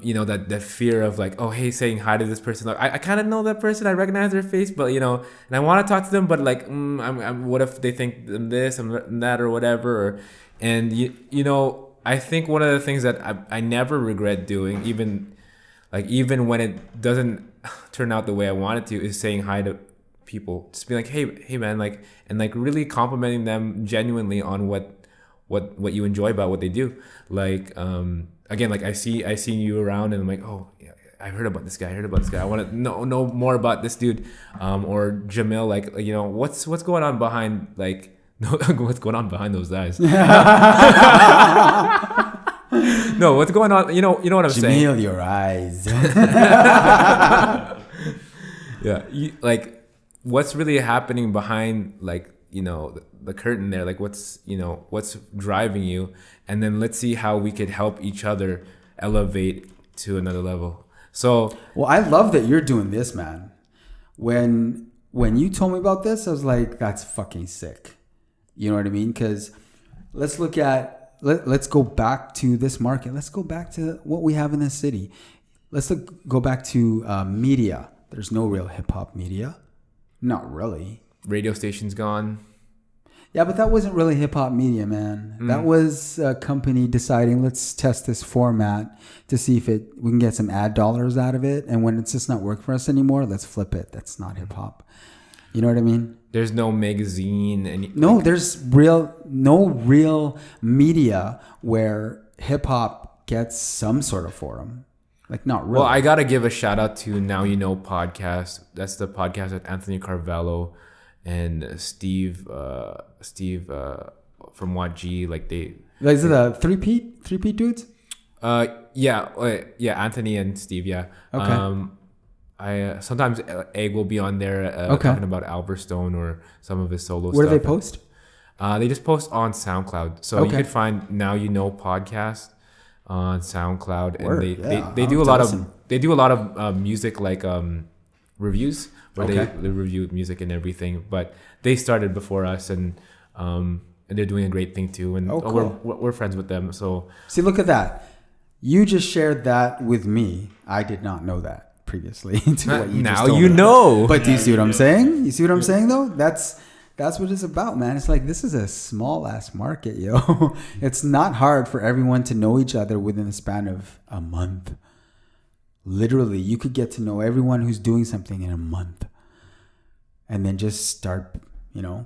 you know, that fear of like, oh, hey, saying hi to this person, like I kind of know that person, I recognize their face, but you know, and I want to talk to them, but like I'm what if they think I'm this, I'm that, or whatever, and you know, I think one of the things that I never regret doing, even when it doesn't turn out the way I want it to, is saying hi to people. Just be like, hey man, like, and like really complimenting them genuinely on what you enjoy about what they do. Like, again, like I see you around and I'm like, oh yeah, I heard about this guy. I want to know more about this dude. Or Jamil, like, you know, what's going on behind, like, what's going on behind those eyes? No, what's going on? You know what I'm saying? Jamil, your eyes. Yeah, like, what's really happening behind, like, you know, the curtain there? Like, what's driving you? And then let's see how we could help each other elevate to another level. So, well, I love that you're doing this, man. When you told me about this, I was like, that's fucking sick. You know what I mean? Because let's go back to this market. Let's go back to what we have in this city. Let's go back to media. There's no real hip hop media. Not really. Radio station's gone. Yeah, but that wasn't really hip hop media, man. That was a company deciding, let's test this format to see if we can get some ad dollars out of it. And when it's just not working for us anymore, let's flip it. That's not hip hop. You know what I mean? There's no magazine. There's no real media where hip hop gets some sort of forum. Like, not really. Well, I got to give a shout out to Now You Know podcast. That's the podcast with Anthony Carvalho and Steve from YG. Like, is it a three-peat dudes? Yeah, Anthony and Steve. Yeah. Okay. I sometimes Egg will be on there talking about Alverstone or some of his solo stuff. Where do they post? They just post on SoundCloud. So you could find Now You Know podcast on SoundCloud, and they do a lot of music, like reviews where they review music and everything. But they started before us, and they're doing a great thing too. And cool. we're friends with them. So see, look at that. You just shared that with me. I did not know that previously. To what you now just told you me. know. But do you see what I'm saying? You see what I'm saying though? That's what it's about, man. It's like, this is a small ass market, yo. It's not hard for everyone to know each other within the span of a month. Literally, you could get to know everyone who's doing something in a month, and then just start,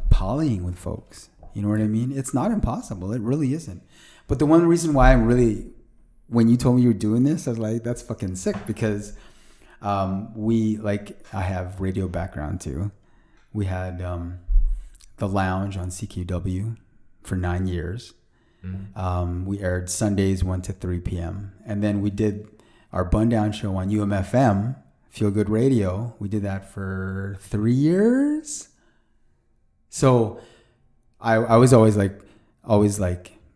polying with folks. You know what I mean? It's not impossible. It really isn't. But the one reason why when you told me you were doing this, I was like, that's fucking sick, because I have radio background too. We had the Lounge on CQW for 9 years. Mm-hmm. We aired Sundays 1 to 3 p.m. And then we did our Bundown show on UMFM, Feel Good Radio. We did that for 3 years. So I was always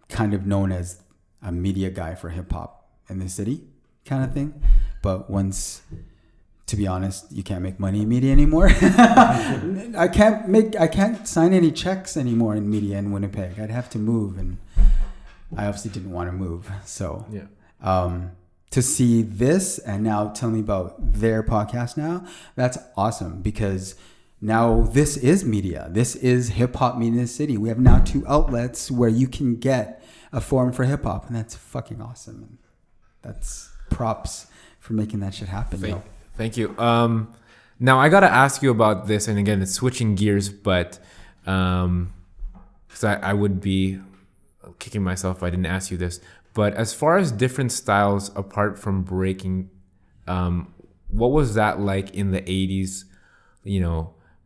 kind of known as a media guy for hip hop in the city kind of thing. But to be honest, you can't make money in media anymore. I can't sign any checks anymore in media in Winnipeg. I'd have to move, and I obviously didn't want to move. So to see this and now tell me about their podcast now, that's awesome, because now this is media. This is hip hop media in the city. We have now 2 outlets where you can get a forum for hip hop, and that's fucking awesome. And that's props for making that shit happen. Thank you. Now I gotta ask you about this, and again, it's switching gears, but because I would be kicking myself if I didn't ask you this. But as far as different styles apart from breaking, what was that like in the 80s?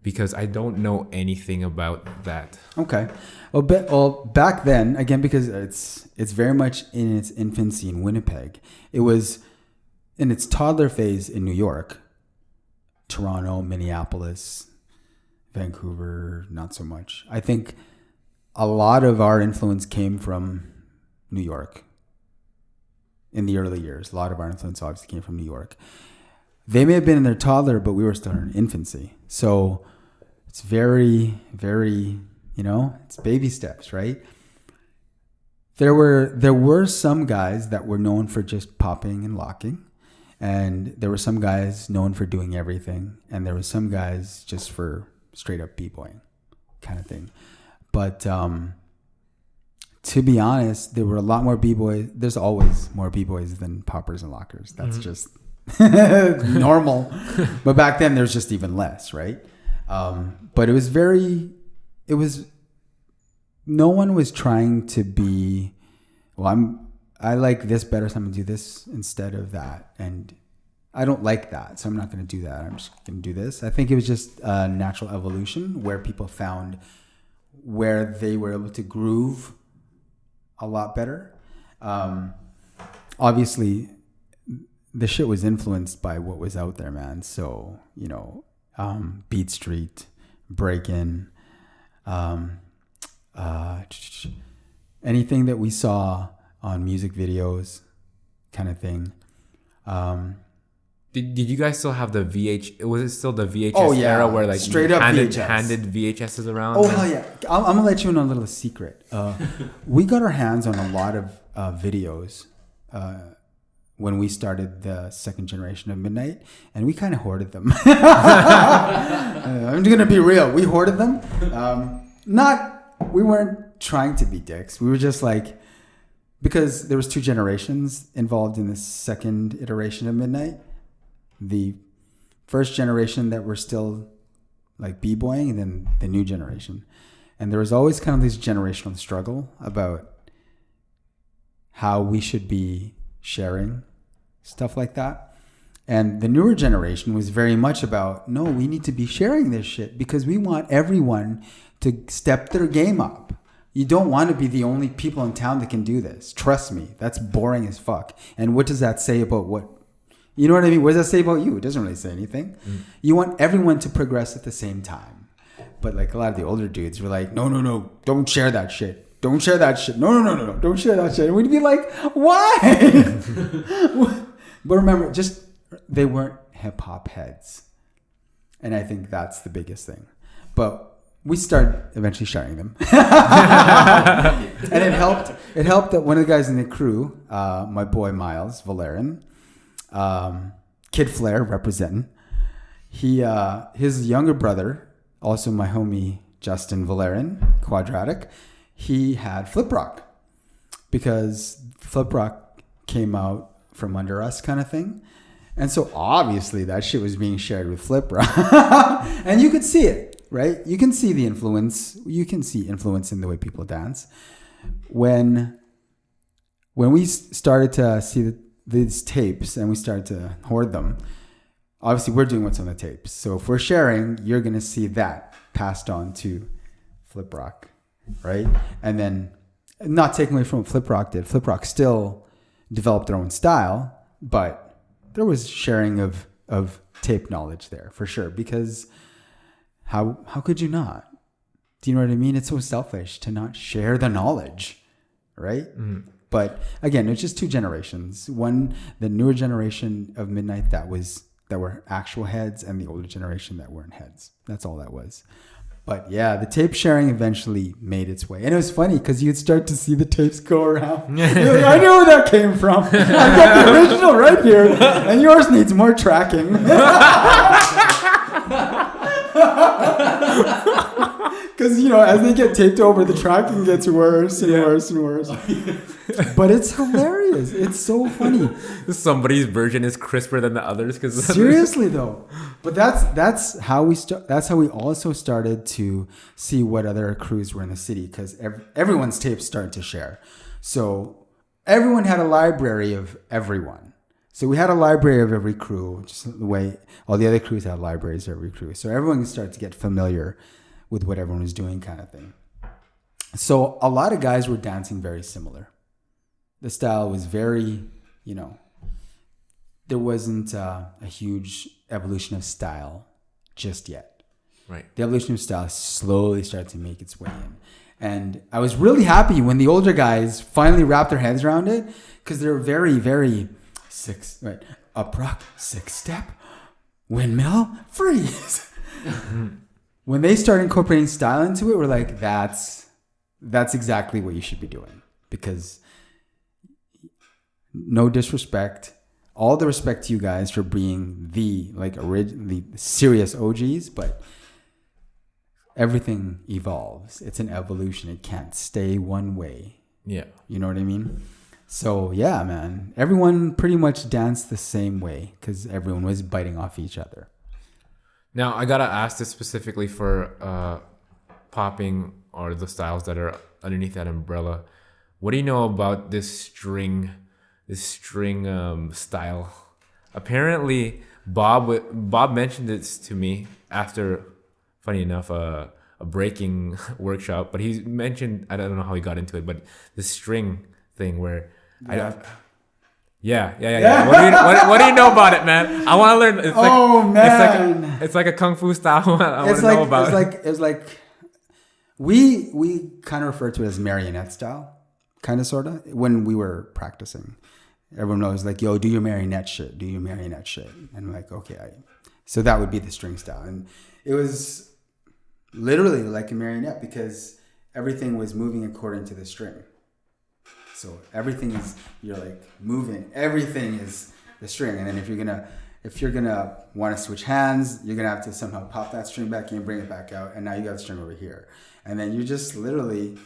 Because I don't know anything about that. Okay. Well, back then, again, because it's very much in its infancy in Winnipeg. It was in its toddler phase in New York, Toronto, Minneapolis, Vancouver, not so much. I think a lot of our influence came from New York in the early years. A lot of our influence obviously came from New York. They may have been in their toddler, but we were still in infancy. So it's very, very, it's baby steps, right? There were some guys that were known for just popping and locking. And there were some guys known for doing everything. And there were some guys just for straight up b-boying kind of thing. But to be honest, there were a lot more b-boys. There's always more b-boys than poppers and lockers. That's just normal. But back then, there's just even less, right? But no one was trying to be, I like this better, so I'm going to do this instead of that. And I don't like that, so I'm not going to do that. I'm just going to do this. I think it was just a natural evolution where people found where they were able to groove a lot better. Obviously, the shit was influenced by what was out there, man. So, Beat Street, Break-In, anything that we saw on music videos kind of thing. Did you guys still have the Was it still the VHS era where like straight up handed VHS. VHSs around? Oh, hell yeah. I'm going to let you in on a little secret. We got our hands on a lot of videos when we started the second generation of Midnight, and we kind of hoarded them. I'm going to be real. We hoarded them. We weren't trying to be dicks. We were just like, because there was 2 generations involved in the second iteration of Midnight. The first generation that were still like b-boying, and then the new generation. And there was always kind of this generational struggle about how we should be sharing stuff like that. And the newer generation was very much about, no, we need to be sharing this shit because we want everyone to step their game up. You don't want to be the only people in town that can do this. Trust me, that's boring as fuck. And what does that say about what? You know what I mean? What does that say about you? It doesn't really say anything. You want everyone to progress at the same time. But like a lot of the older dudes were like, no, don't share that shit. Don't share that shit. No, don't share that shit. And we'd be like, why? But remember, they weren't hip hop heads. And I think that's the biggest thing. But we started eventually sharing them. And it helped that one of the guys in the crew, my boy Miles Valerian, Kid Flair representing. His younger brother, also my homie Justin Valerian, Quadratic, he had Flip Rock because Flip Rock came out from under us kind of thing. And so obviously that shit was being shared with Flip Rock. And you could see it, right? You can see the influence. You can see influence in the way people dance. When we started to see these tapes and we started to hoard them, obviously we're doing what's on the tapes. So if we're sharing, you're going to see that passed on to Flip Rock, right? And then not taking away from what Flip Rock did. Flip Rock still developed their own style, but there was sharing of tape knowledge there for sure, because how could you not? Do you know what I mean? It's so selfish to not share the knowledge, right? Mm-hmm. But again, it's just 2 generations. One, the newer generation of Midnight that were actual heads, and the older generation that weren't heads. That's all that was. But yeah, the tape sharing eventually made its way. And it was funny because you'd start to see the tapes go around. You're like, I know where that came from. I got the original right here. And yours needs more tracking. Because, as they get taped over, the tracking gets worse and worse and worse. But it's hilarious. It's so funny. Somebody's version is crisper than the others. Seriously, though. But that's how we also started to see what other crews were in the city, because everyone's tapes started to share. So everyone had a library of everyone. So we had a library of every crew, just the way all the other crews had libraries of every crew. So everyone started to get familiar with what everyone was doing, kind of thing. So a lot of guys were dancing very similar. The style was very, there wasn't a huge evolution of style just yet. Right. The evolution of style slowly started to make its way in. And I was really happy when the older guys finally wrapped their heads around it, because they're very, very up rock, 6-step, windmill, freeze. When they started incorporating style into it, we're like, that's exactly what you should be doing. Because no disrespect, all the respect to you guys for being the serious OGs, but everything evolves. It's an evolution. It can't stay one way. Yeah. You know what I mean? So yeah, man, everyone pretty much danced the same way because everyone was biting off each other. Now I gotta ask this specifically for popping or the styles that are underneath that umbrella. What do you know about this string style? Apparently, Bob mentioned this to me after, funny enough, a breaking workshop. But he mentioned, I don't know how he got into it, but the string thing where yeah. What do you know about it, man? I want to learn. It's like, it's like a kung fu style. I want to know about it. It's like we kind of refer to it as marionette style, kind of sort of when we were practicing. Everyone knows like, yo, do your marionette shit. And I'm like, okay. So that would be the string style. And it was literally like a marionette because everything was moving according to the string. So everything is, you're like moving. Everything is the string. And then if you're gonna want to switch hands, you're gonna have to somehow pop that string back in, bring it back out, and now you got the string over here. And then you just literally,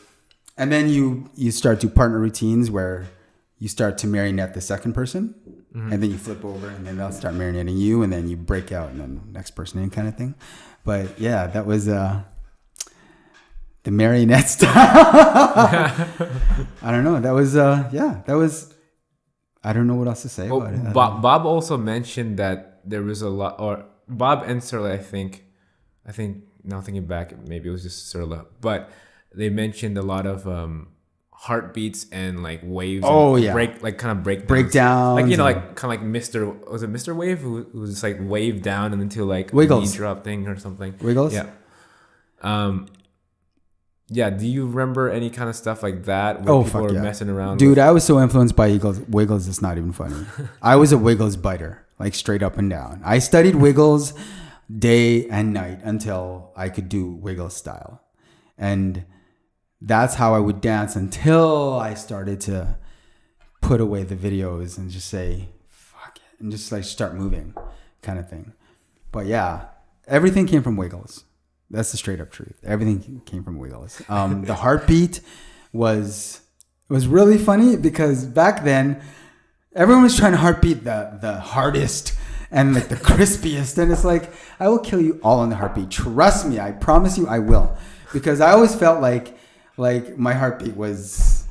and then you start to partner routines where you start to marionette the second person, and then you flip over, and then they'll start marionetting you, and then you break out, and then next person in kind of thing. But yeah, that was the marionette style. I don't know. That was that was. I don't know what else to say about it. Bob also mentioned that there was a lot, or Bob and Surla, I think now thinking back, maybe it was just Surla, but they mentioned a lot of heartbeats and like waves. Breakdowns. Like, you know, like kind of like Mr. Wave who was just like wave down and until like Wiggles drop thing or something. Wiggles. Yeah. Yeah, do you remember any kind of stuff like that where people were messing around? Dude, I was so influenced by Wiggles, it's not even funny. I was a Wiggles biter, like straight up and down. I studied Wiggles day and night until I could do Wiggles style. And that's how I would dance until I started to put away the videos and just say, fuck it, and just like start moving kind of thing. But yeah, everything came from Wiggles. That's the straight up truth. Everything came from Wiggles. The heartbeat was really funny because back then everyone was trying to heartbeat the hardest and like the crispiest, and it's like, I will kill you all on the heartbeat. Trust me, I promise you, I will, because I always felt like my heartbeat was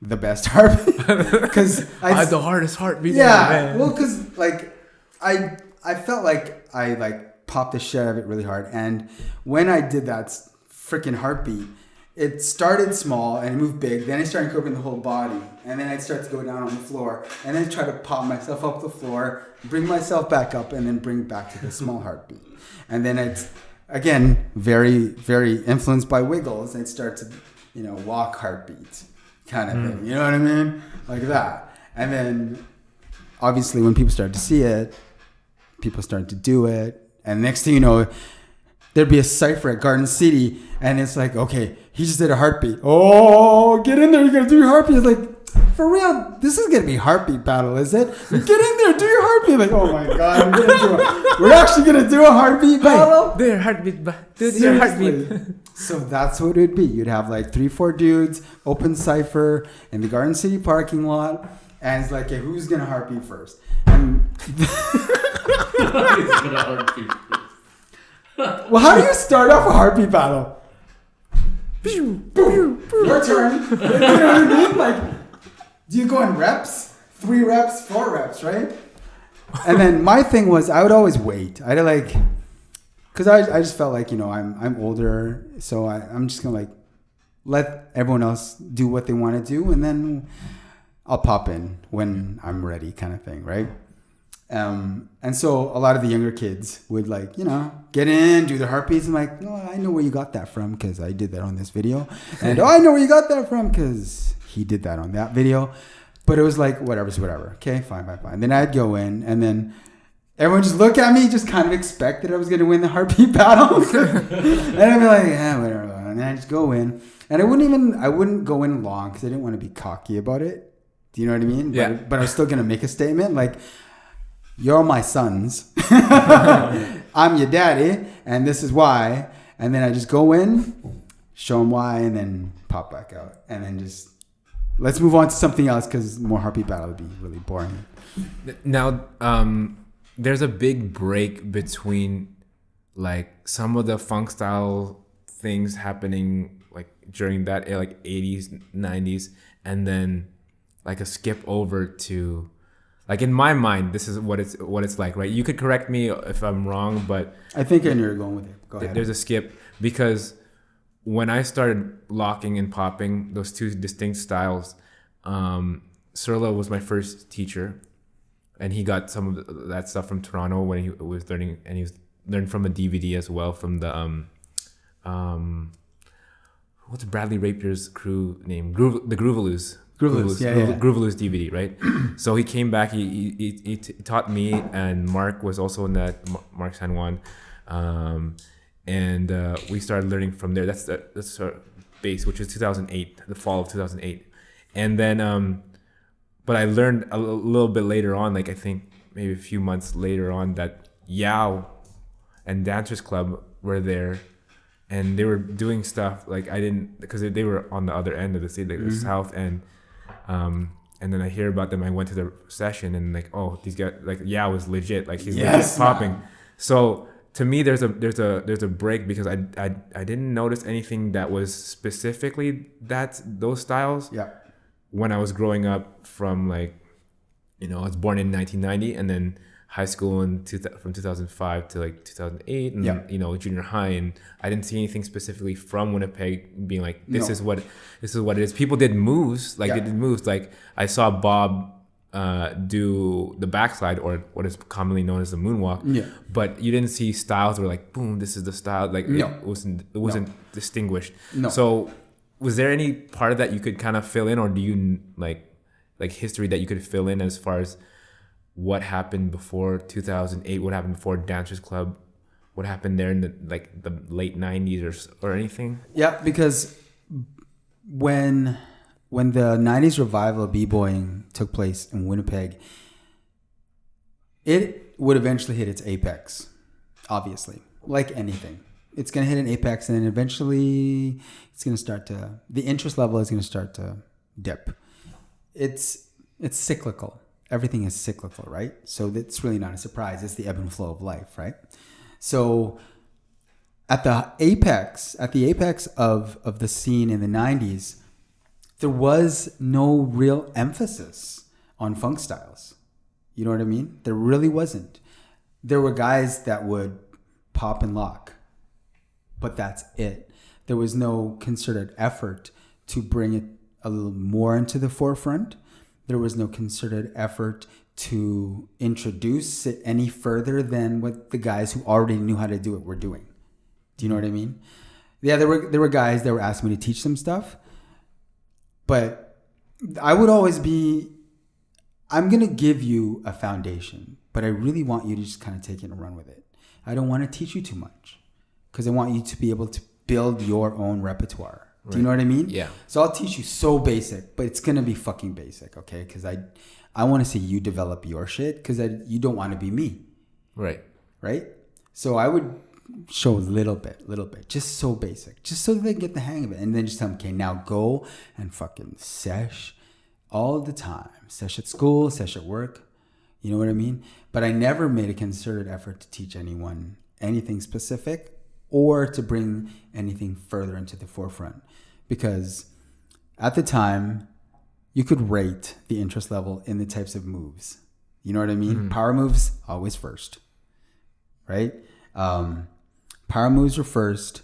the best heartbeat because I had the hardest heartbeat. Yeah, well, because like I felt like I like popped the shit out of it really hard. And when I did that freaking heartbeat, it started small and it moved big. Then I started incorporating the whole body. And then I'd start to go down on the floor and then try to pop myself up the floor, bring myself back up, and then bring it back to the small heartbeat. And then it's, again, very, very influenced by Wiggles. I'd start to, walk heartbeats kind of thing. You know what I mean? Like that. And then, obviously, when people started to see it, people started to do it. And next thing you know, there'd be a cypher at Garden City, and it's like, okay, he just did a heartbeat. Oh, get in there, you're gonna do your heartbeat. It's like, for real, this is gonna be heartbeat battle, is it? Get in there, do your heartbeat. Like, oh my god, we're actually gonna do a heartbeat battle. Do your heartbeat, do your heartbeat. So that's what it would be. You'd have like 3-4 dudes, open cypher in the Garden City parking lot, and it's like, okay, who's gonna heartbeat first? And well, how do you start off a heartbeat battle? Your turn. You know what I mean? Like, do you go in reps? 3 reps, 4 reps, right? And then my thing was, I would always wait. I'd like, because I just felt like, I'm older, so I'm just gonna like let everyone else do what they want to do, and then I'll pop in when I'm ready, kind of thing, right? And so a lot of the younger kids would like, get in, do their heartbeats. I'm like, no, I know where you got that from because I did that on this video. And I know where you got that from because he did that on that video. But it was like, whatever's whatever. Okay, fine. Then I'd go in, and then everyone just look at me, just kind of expected I was going to win the heartbeat battle. And I'd be like, yeah, whatever. And then I just go in. And I wouldn't go in long because I didn't want to be cocky about it. Do you know what I mean? Yeah. But I was still going to make a statement like, you're my sons. I'm your daddy, and this is why. And then I just go in, show them why, and then pop back out, and then just let's move on to something else because more heartbeat battle would be really boring. Now, there's a big break between like some of the funk style things happening like during that like 80s, 90s, and then like a skip over to like in my mind, this is what it's like, right? You could correct me if I'm wrong, but I think I know you're going with it. Go ahead. There's a skip because when I started locking and popping those two distinct styles, Surla was my first teacher, and he got some of that stuff from Toronto when he was learning, and he was learned from a DVD as well from the what's Bradley Rapier's crew name? The Groovaloos. Groovaloos DVD, right? So he came back. He taught me, and Mark was also in that. Mark San Juan, and we started learning from there. That's our base, which is 2008, the fall of 2008, and then but I learned a little bit later on, like I think maybe a few months later on, that Yao and Dancers Club were there. And they were doing stuff like I didn't, because they were on the other end of the state, like the south end. And then I hear about them. I went to the session and like, oh, these guys, like, yeah, was legit. Like he's legit popping. Man. So to me, there's a break because I didn't notice anything that was specifically those styles. Yeah. When I was growing up from like, I was born in 1990 and then high school from 2005 to like 2008 and junior high, and I didn't see anything specifically from Winnipeg being like this is what it is. People did moves like they did moves like I saw Bob do the backslide or what is commonly known as the moonwalk, but you didn't see styles where like boom, this is the style, like it wasn't distinguished. So was there any part of that you could kind of fill in, or do you like history that you could fill in as far as what happened before 2008, what happened before Dancers Club, what happened there in the late 90s or anything? Yeah, because when the 90s revival of b-boying took place in Winnipeg, it would eventually hit its apex, obviously. Like anything. It's going to hit an apex, and then eventually it's going to start to, the interest level is going to start to dip. It's cyclical. Everything is cyclical, right? So that's really not a surprise. It's the ebb and flow of life, right? So at the apex of the scene in the 90s, there was no real emphasis on funk styles. You know what I mean? There really wasn't. There were guys that would pop and lock, but that's it. There was no concerted effort to bring it a little more into the forefront. There was no concerted effort to introduce it any further than what the guys who already knew how to do it were doing. Do you know what I mean? Yeah, there were guys that were asking me to teach them stuff, but I would always be, I'm going to give you a foundation, but I really want you to just kind of take it and run with it. I don't want to teach you too much because I want you to be able to build your own repertoire. Do you know what I mean? Yeah. So I'll teach you so basic, but it's going to be fucking basic, okay? Because I want to see you develop your shit because you don't want to be me. Right. Right? So I would show a little bit, just so basic, just so they get the hang of it. And then just tell them, okay, now go and fucking sesh all the time. Sesh at school, sesh at work. You know what I mean? But I never made a concerted effort to teach anyone anything specific or to bring anything further into the forefront. Because at the time, you could rate the interest level in the types of moves. You know what I mean? Mm-hmm. Power moves, always first. Right? Power moves were first.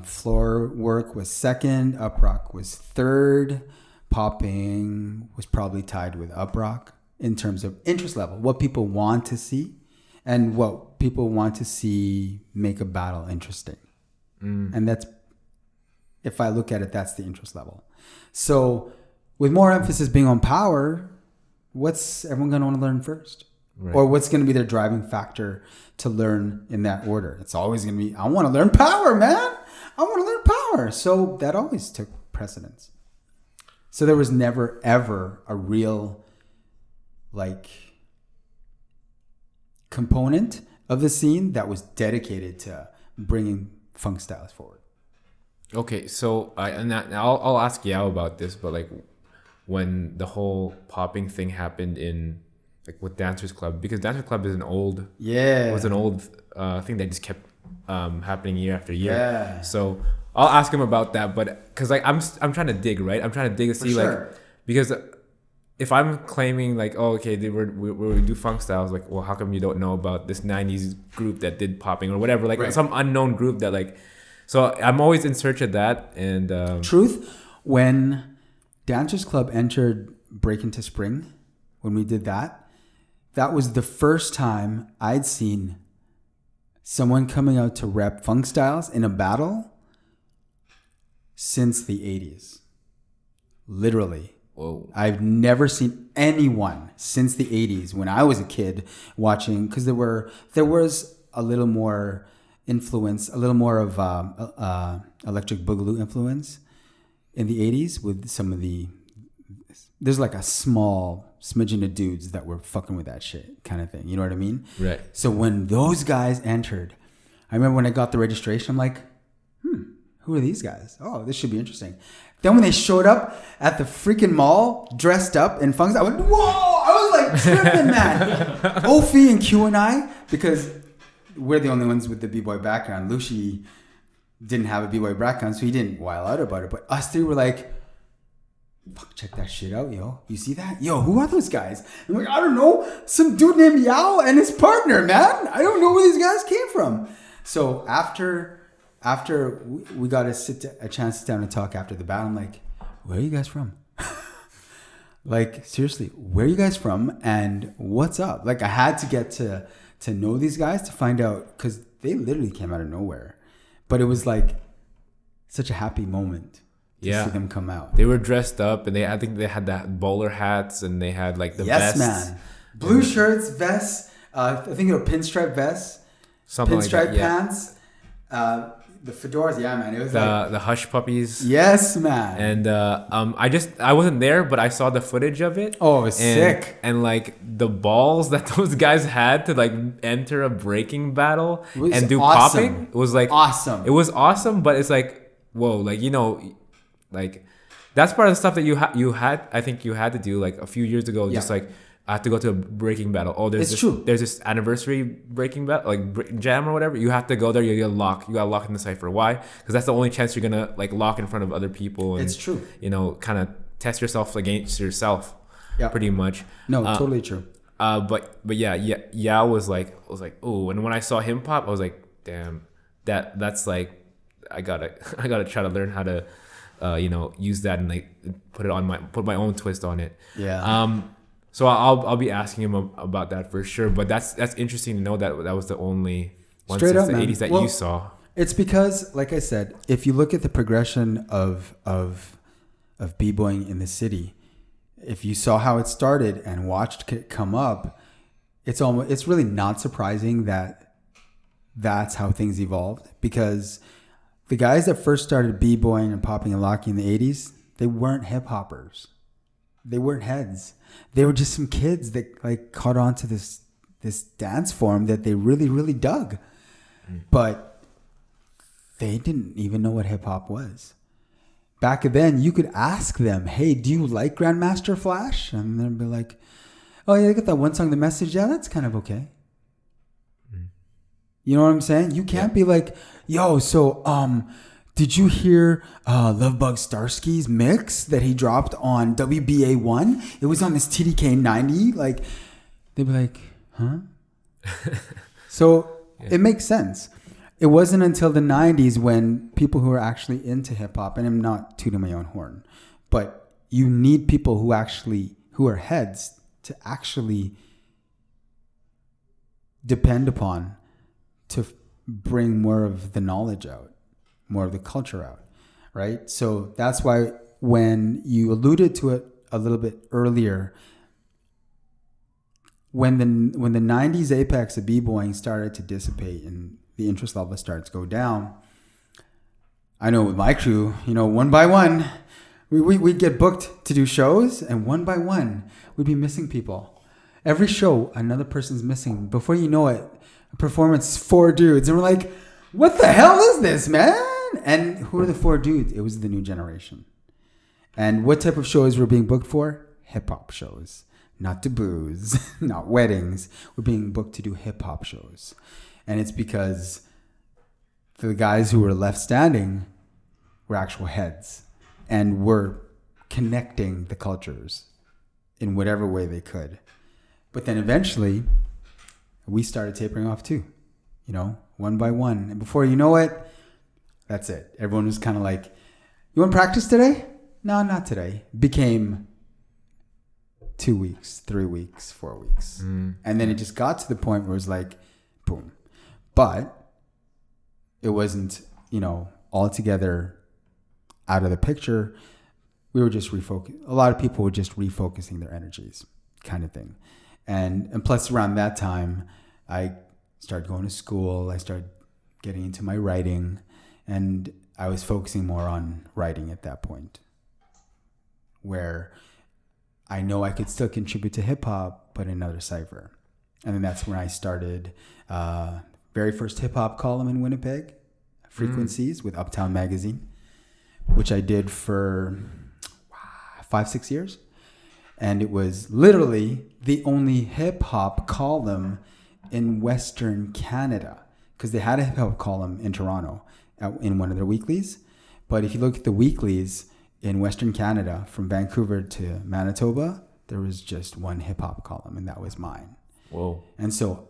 Floor work was second. Up rock was third. Popping was probably tied with up rock in terms of interest level. What people want to see and what people want to see make a battle interesting. And that's, if I look at it, that's the interest level. So with more emphasis being on power, what's everyone going to want to learn first? Right. Or what's going to be their driving factor to learn in that order? It's always going to be, I want to learn power, man. I want to learn power. So that always took precedence. So there was never, ever a real, component of the scene that was dedicated to bringing funk styles forward. Okay, so I'll ask Yao about this, but when the whole popping thing happened in like with Dancers Club, because Dancers Club is an old thing that just kept happening year after year. Yeah. So I'll ask him about that, but because like I'm trying to dig, right? I'm trying to dig to see like, because if I'm claiming like, oh, okay, we do funk styles, like, well, how come you don't know about this 90s group that did popping or whatever, like some unknown group that like, so I'm always in search of that. And truth, when Dancers Club entered Break Into Spring, when we did that, that was the first time I'd seen someone coming out to rep funk styles in a battle since the 80s. Literally. Whoa. I've never seen anyone since the 80s when I was a kid watching, because there was a little more influence, a little more of electric boogaloo influence in the 80s with some of there's like a small smidgen of dudes that were fucking with that shit kind of thing. You know what I mean? Right. So when those guys entered, I remember when I got the registration, I'm like, who are these guys? Oh, this should be interesting. Then when they showed up at the freaking mall, dressed up in funks, I went, whoa! I was like tripping, man. Ophi and Q and I, because we're the only ones with the b-boy background. Lucy didn't have a b-boy background, so he didn't wild out about it. But us three were like, fuck, check that shit out, yo. You see that? Yo, who are those guys? I'm like, I don't know. Some dude named Yao and his partner, man. I don't know where these guys came from. So after we got a chance to sit down and talk after the battle, I'm like, where are you guys from? Like, seriously, where are you guys from and what's up? Like, I had to get to know these guys to find out, because they literally came out of nowhere. But it was like such a happy moment to see them come out. They were dressed up, and I think they had that bowler hats, and they had like the vests. Yes, man. Blue shirts, vests, I think they were pinstripe vests, something pinstripe like that, pants, the fedoras. Yeah, man. It was the hush puppies. Yes, man. And I wasn't there, but I saw the footage of it. Oh, it was sick. And like the balls that those guys had to like enter a breaking battle and do awesome. popping. It was like awesome. It was awesome, but it's like, whoa, like, you know, like that's part of the stuff that you had. I think you had to do like a few years ago. Yeah. Just like, I have to go to a breaking battle. Oh, there's this anniversary breaking battle, like jam or whatever. You have to go there. You gotta lock in the cipher. Why? Because that's the only chance you're gonna like lock in front of other people. And, it's true. You know, kind of test yourself against yourself. Yeah. Pretty much. No, totally true. But yeah. Yao was like, oh, and when I saw him pop, I was like, damn, that's like, I gotta try to learn how to, use that and like put my own twist on it. Yeah. So I'll be asking him about that for sure. But that's interesting to know that was the only one since the 80s that you saw. It's because, like I said, if you look at the progression of b-boying in the city, if you saw how it started and watched it come up, it's really not surprising that that's how things evolved. Because the guys that first started b-boying and popping and locking in the 80s, they weren't hip hoppers. They weren't heads. They were just some kids that like caught on to this dance form that they really, really dug. But they didn't even know what hip hop was. Back then, you could ask them, hey, do you like Grandmaster Flash? And they'd be like, oh yeah, I got that one song, The Message. Yeah, that's kind of okay. You know what I'm saying? You can't be like, yo, so did you hear Lovebug Starsky's mix that he dropped on WBA1? It was on this TDK 90. Like, they'd be like, huh? So it makes sense. It wasn't until the 90s when people who are actually into hip hop, and I'm not tooting my own horn, but you need people who are heads to actually depend upon to bring more of the knowledge out, more of the culture out, right? So that's why when you alluded to it a little bit earlier, when the 90s apex of b-boying started to dissipate and the interest level starts to go down, I know with my crew, one by one, we'd get booked to do shows, and one by one, we'd be missing people. Every show, another person's missing. Before you know it, a performance, 4 dudes. And we're like, what the hell is this, man? And who are the 4 dudes? It was the new generation. And what type of shows we're being booked for? Hip hop shows. Not to booze, not weddings. We're being booked to do hip hop shows. And it's because the guys who were left standing were actual heads. And were connecting the cultures in whatever way they could. But then eventually, we started tapering off too. You know, one by one. And before you know it, that's it. Everyone was kind of like, you want to practice today? No, not today. Became 2 weeks, 3 weeks, 4 weeks. And then it just got to the point where it was like, boom. But it wasn't, you know, altogether out of the picture. We were just refocusing. A lot of people were just refocusing their energies, kind of thing. And plus around that time, I started going to school. I started getting into my writing, and I was focusing more on writing at that point, where I know I could still contribute to hip hop, but another cipher. And then that's when I started very first hip hop column in Winnipeg, Frequencies, with Uptown Magazine, which I did for 5-6 years. And it was literally the only hip hop column in Western Canada, because they had a hip hop column in Toronto in one of their weeklies. But if you look at the weeklies in Western Canada, from Vancouver to Manitoba, there was just one hip hop column, and that was mine. Whoa. And so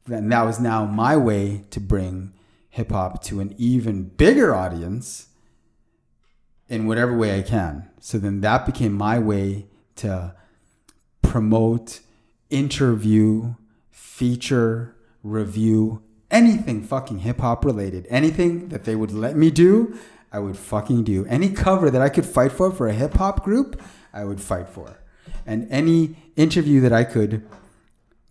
that was now my way to bring hip hop to an even bigger audience in whatever way I can. So then that became my way to promote, interview, feature, review, anything fucking hip hop related. Anything that they would let me do, I would fucking do. Any cover that I could fight for a hip hop group, I would fight for. And any interview that I could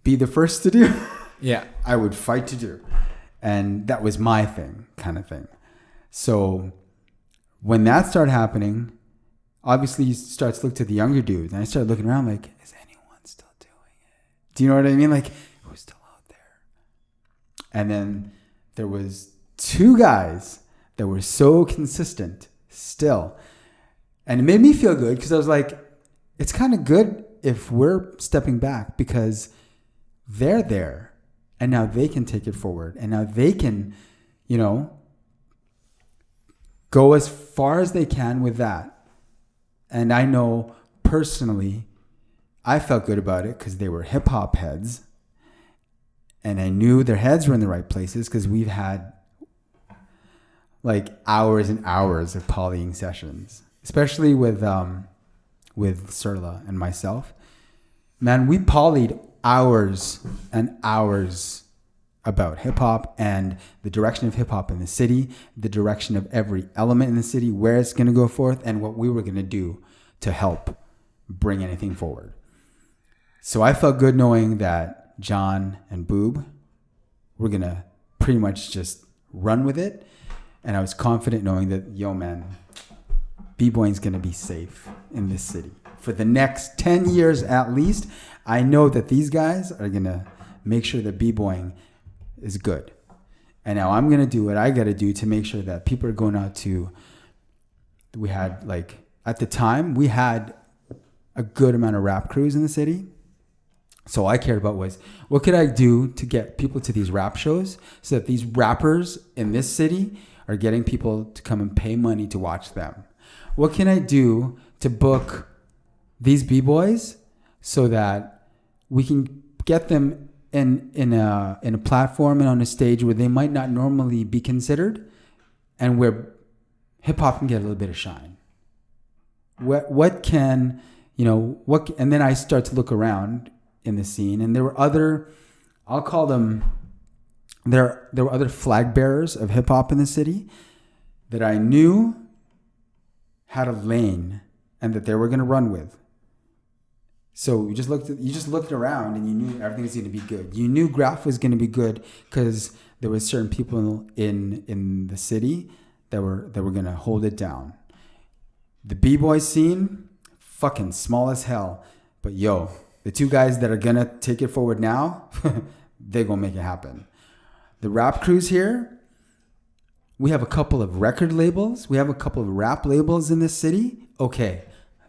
be the first to do, yeah, I would fight to do. And that was my thing, kind of thing. So when that started happening, obviously you start to look to the younger dudes. And I started looking around like, is anyone still doing it? Do you know what I mean? Like, who's still out there? And then there was 2 guys that were so consistent still. And it made me feel good, because I was like, it's kind of good if we're stepping back, because they're there and now they can take it forward, and now they can, you know, go as far as they can with that. And I know personally, I felt good about it because they were hip hop heads, and I knew their heads were in the right places, because we've had like hours and hours of polying sessions, especially with Surla and myself. Man, we polyed hours and hours about hip hop and the direction of hip hop in the city, the direction of every element in the city, where it's going to go forth, and what we were going to do to help bring anything forward. So I felt good knowing that John and Boob were going to pretty much just run with it. And I was confident knowing that, yo, man, B-boying's going to be safe in this city. For the next 10 years at least, I know that these guys are going to make sure that B-boying is good. And now I'm going to do what I got to do to make sure that people are going out to... We had, like, at the time, we had a good amount of rap crews in the city. So all I cared about was, what could I do to get people to these rap shows so that these rappers in this city are getting people to come and pay money to watch them? What can I do to book these B-boys so that we can get them in a platform and on a stage where they might not normally be considered, and where hip hop can get a little bit of shine? What can, you know, what? And then I start to look around in the scene, and there were other, I'll call them, there were other flag bearers of hip hop in the city that I knew had a lane and that they were going to run with. So you just looked around and you knew everything was going to be good. You knew Graph was going to be good because there were certain people in the city that were going to hold it down. The B-boy scene, fucking small as hell, but yo, the 2 guys that are going to take it forward now, they're going to make it happen. The rap crews here, we have a couple of record labels. We have a couple of rap labels in this city. Okay,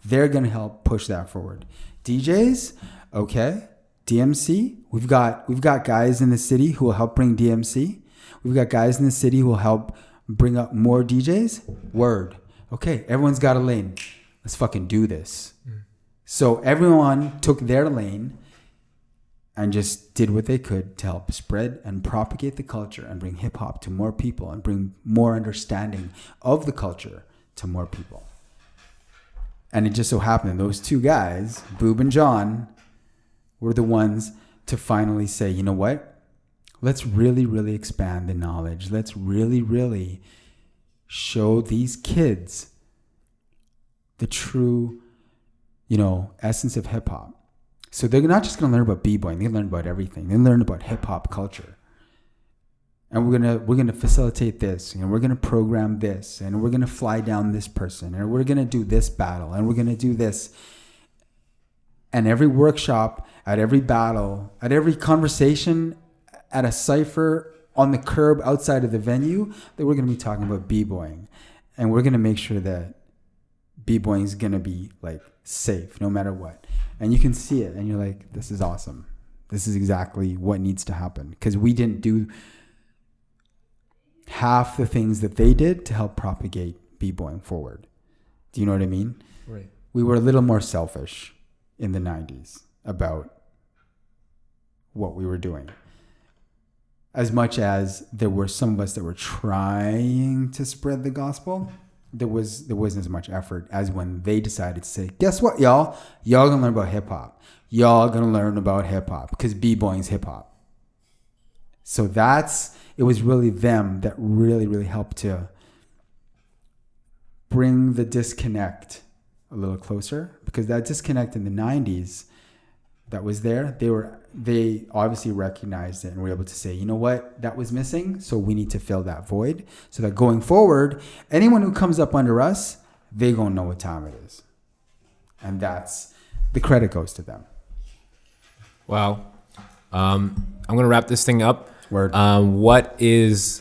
They're going to help push that forward. DJs, okay. DMC, we've got guys in the city who will help bring DMC. We've got guys in the city who will help bring up more DJs. Word. Okay, everyone's got a lane. Let's fucking do this. So everyone took their lane and just did what they could to help spread and propagate the culture and bring hip hop to more people and bring more understanding of the culture to more people. And it just so happened those two guys, Boob and John, were the ones to finally say, you know what? Let's really, really expand the knowledge. Let's really, really show these kids the true, essence of hip hop. So they're not just going to learn about b-boying. They learn about everything. They learn about hip hop culture. And we're gonna facilitate this, and we're gonna program this, and we're gonna fly down this person, and we're gonna do this battle, and we're gonna do this. And every workshop, at every battle, at every conversation, at a cypher, on the curb outside of the venue, that we're gonna be talking about b-boying, and we're gonna make sure that b-boying is gonna be like safe no matter what. And you can see it, and you're like, this is awesome. This is exactly what needs to happen, because we didn't do half the things that they did to help propagate b-boying forward. Do you know what I mean? Right. We were a little more selfish in the 90s about what we were doing. As much as there were some of us that were trying to spread the gospel, there wasn't as much effort as when they decided to say, guess what, y'all? Y'all gonna learn about hip hop. Y'all gonna learn about hip hop because b-boying's hip hop. So it was really them that really, really helped to bring the disconnect a little closer, because that disconnect in the 90s that was there, they obviously recognized it and were able to say, you know what, that was missing, so we need to fill that void so that going forward, anyone who comes up under us, they gonna know what time it is. And that's, the credit goes to them. Wow. I'm gonna wrap this thing up. Word. What is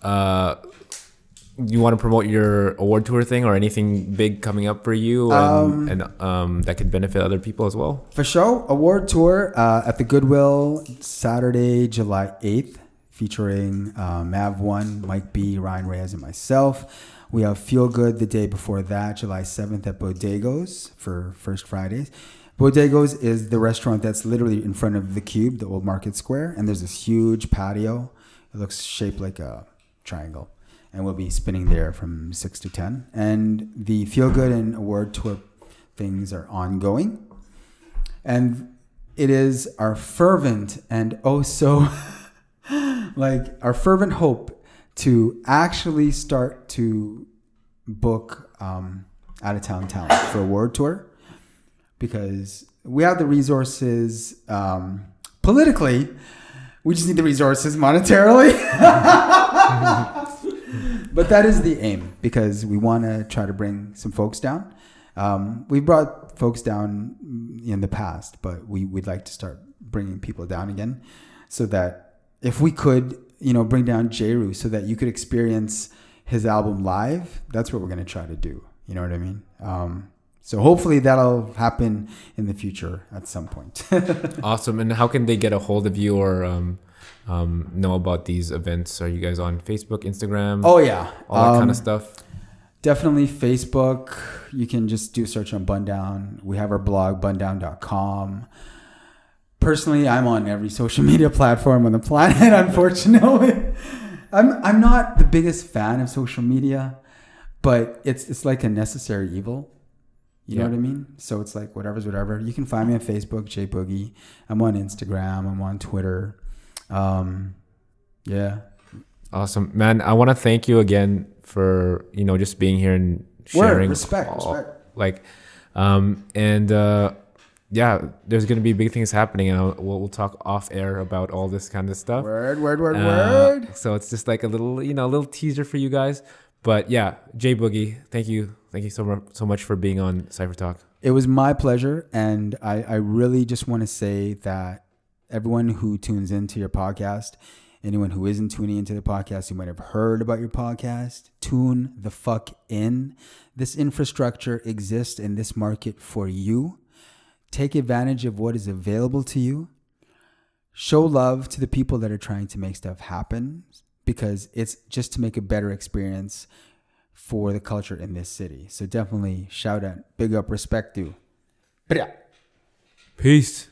you want to promote your award tour thing or anything big coming up for you and that could benefit other people as well? For sure. Award tour at the Goodwill Saturday, July 8th, featuring Mav 1, Mike B, Ryan Reyes, and myself. We have Feel Good the day before that, July 7th at Bodego's for First Fridays. Bodego's is the restaurant that's literally in front of the Cube, the old Market Square, and there's this huge patio. It looks shaped like a triangle, and we'll be spinning there from 6 to 10. And the Feel Good and Award Tour things are ongoing, and it is our fervent and our fervent hope to actually start to book out-of-town talent for Award Tour. Because we have the resources politically, we just need the resources monetarily. But that is the aim, because we want to try to bring some folks down. We brought folks down in the past, but we'd like to start bringing people down again, so that if we could, bring down Jeru so that you could experience his album live, that's what we're going to try to do. You know what I mean? So hopefully that'll happen in the future at some point. Awesome. And how can they get a hold of you or know about these events? Are you guys on Facebook, Instagram? Oh, yeah. All that kind of stuff? Definitely Facebook. You can just do a search on Bundown. We have our blog, bundown.com. Personally, I'm on every social media platform on the planet, unfortunately. I'm not the biggest fan of social media, but it's like a necessary evil. You know what I mean? So it's like whatever's whatever. You can find me on Facebook, J Boogie. I'm on Instagram. I'm on Twitter. Yeah. Awesome, man. I want to thank you again for just being here and sharing. Respect. Yeah, there's gonna be big things happening, and we'll talk off air about all this kind of stuff. Word. So it's just like a little teaser for you guys. But yeah, J Boogie, thank you so much for being on CypherTalk. It was my pleasure, and I really just want to say that everyone who tunes into your podcast, Anyone who isn't tuning into the podcast, who might have heard about your podcast, tune the fuck in. This infrastructure exists in this market for you. Take advantage of what is available to you. Show love to the people that are trying to make stuff happen, because it's just to make a better experience for the culture in this city. So definitely shout out, big up, respect you. Peace.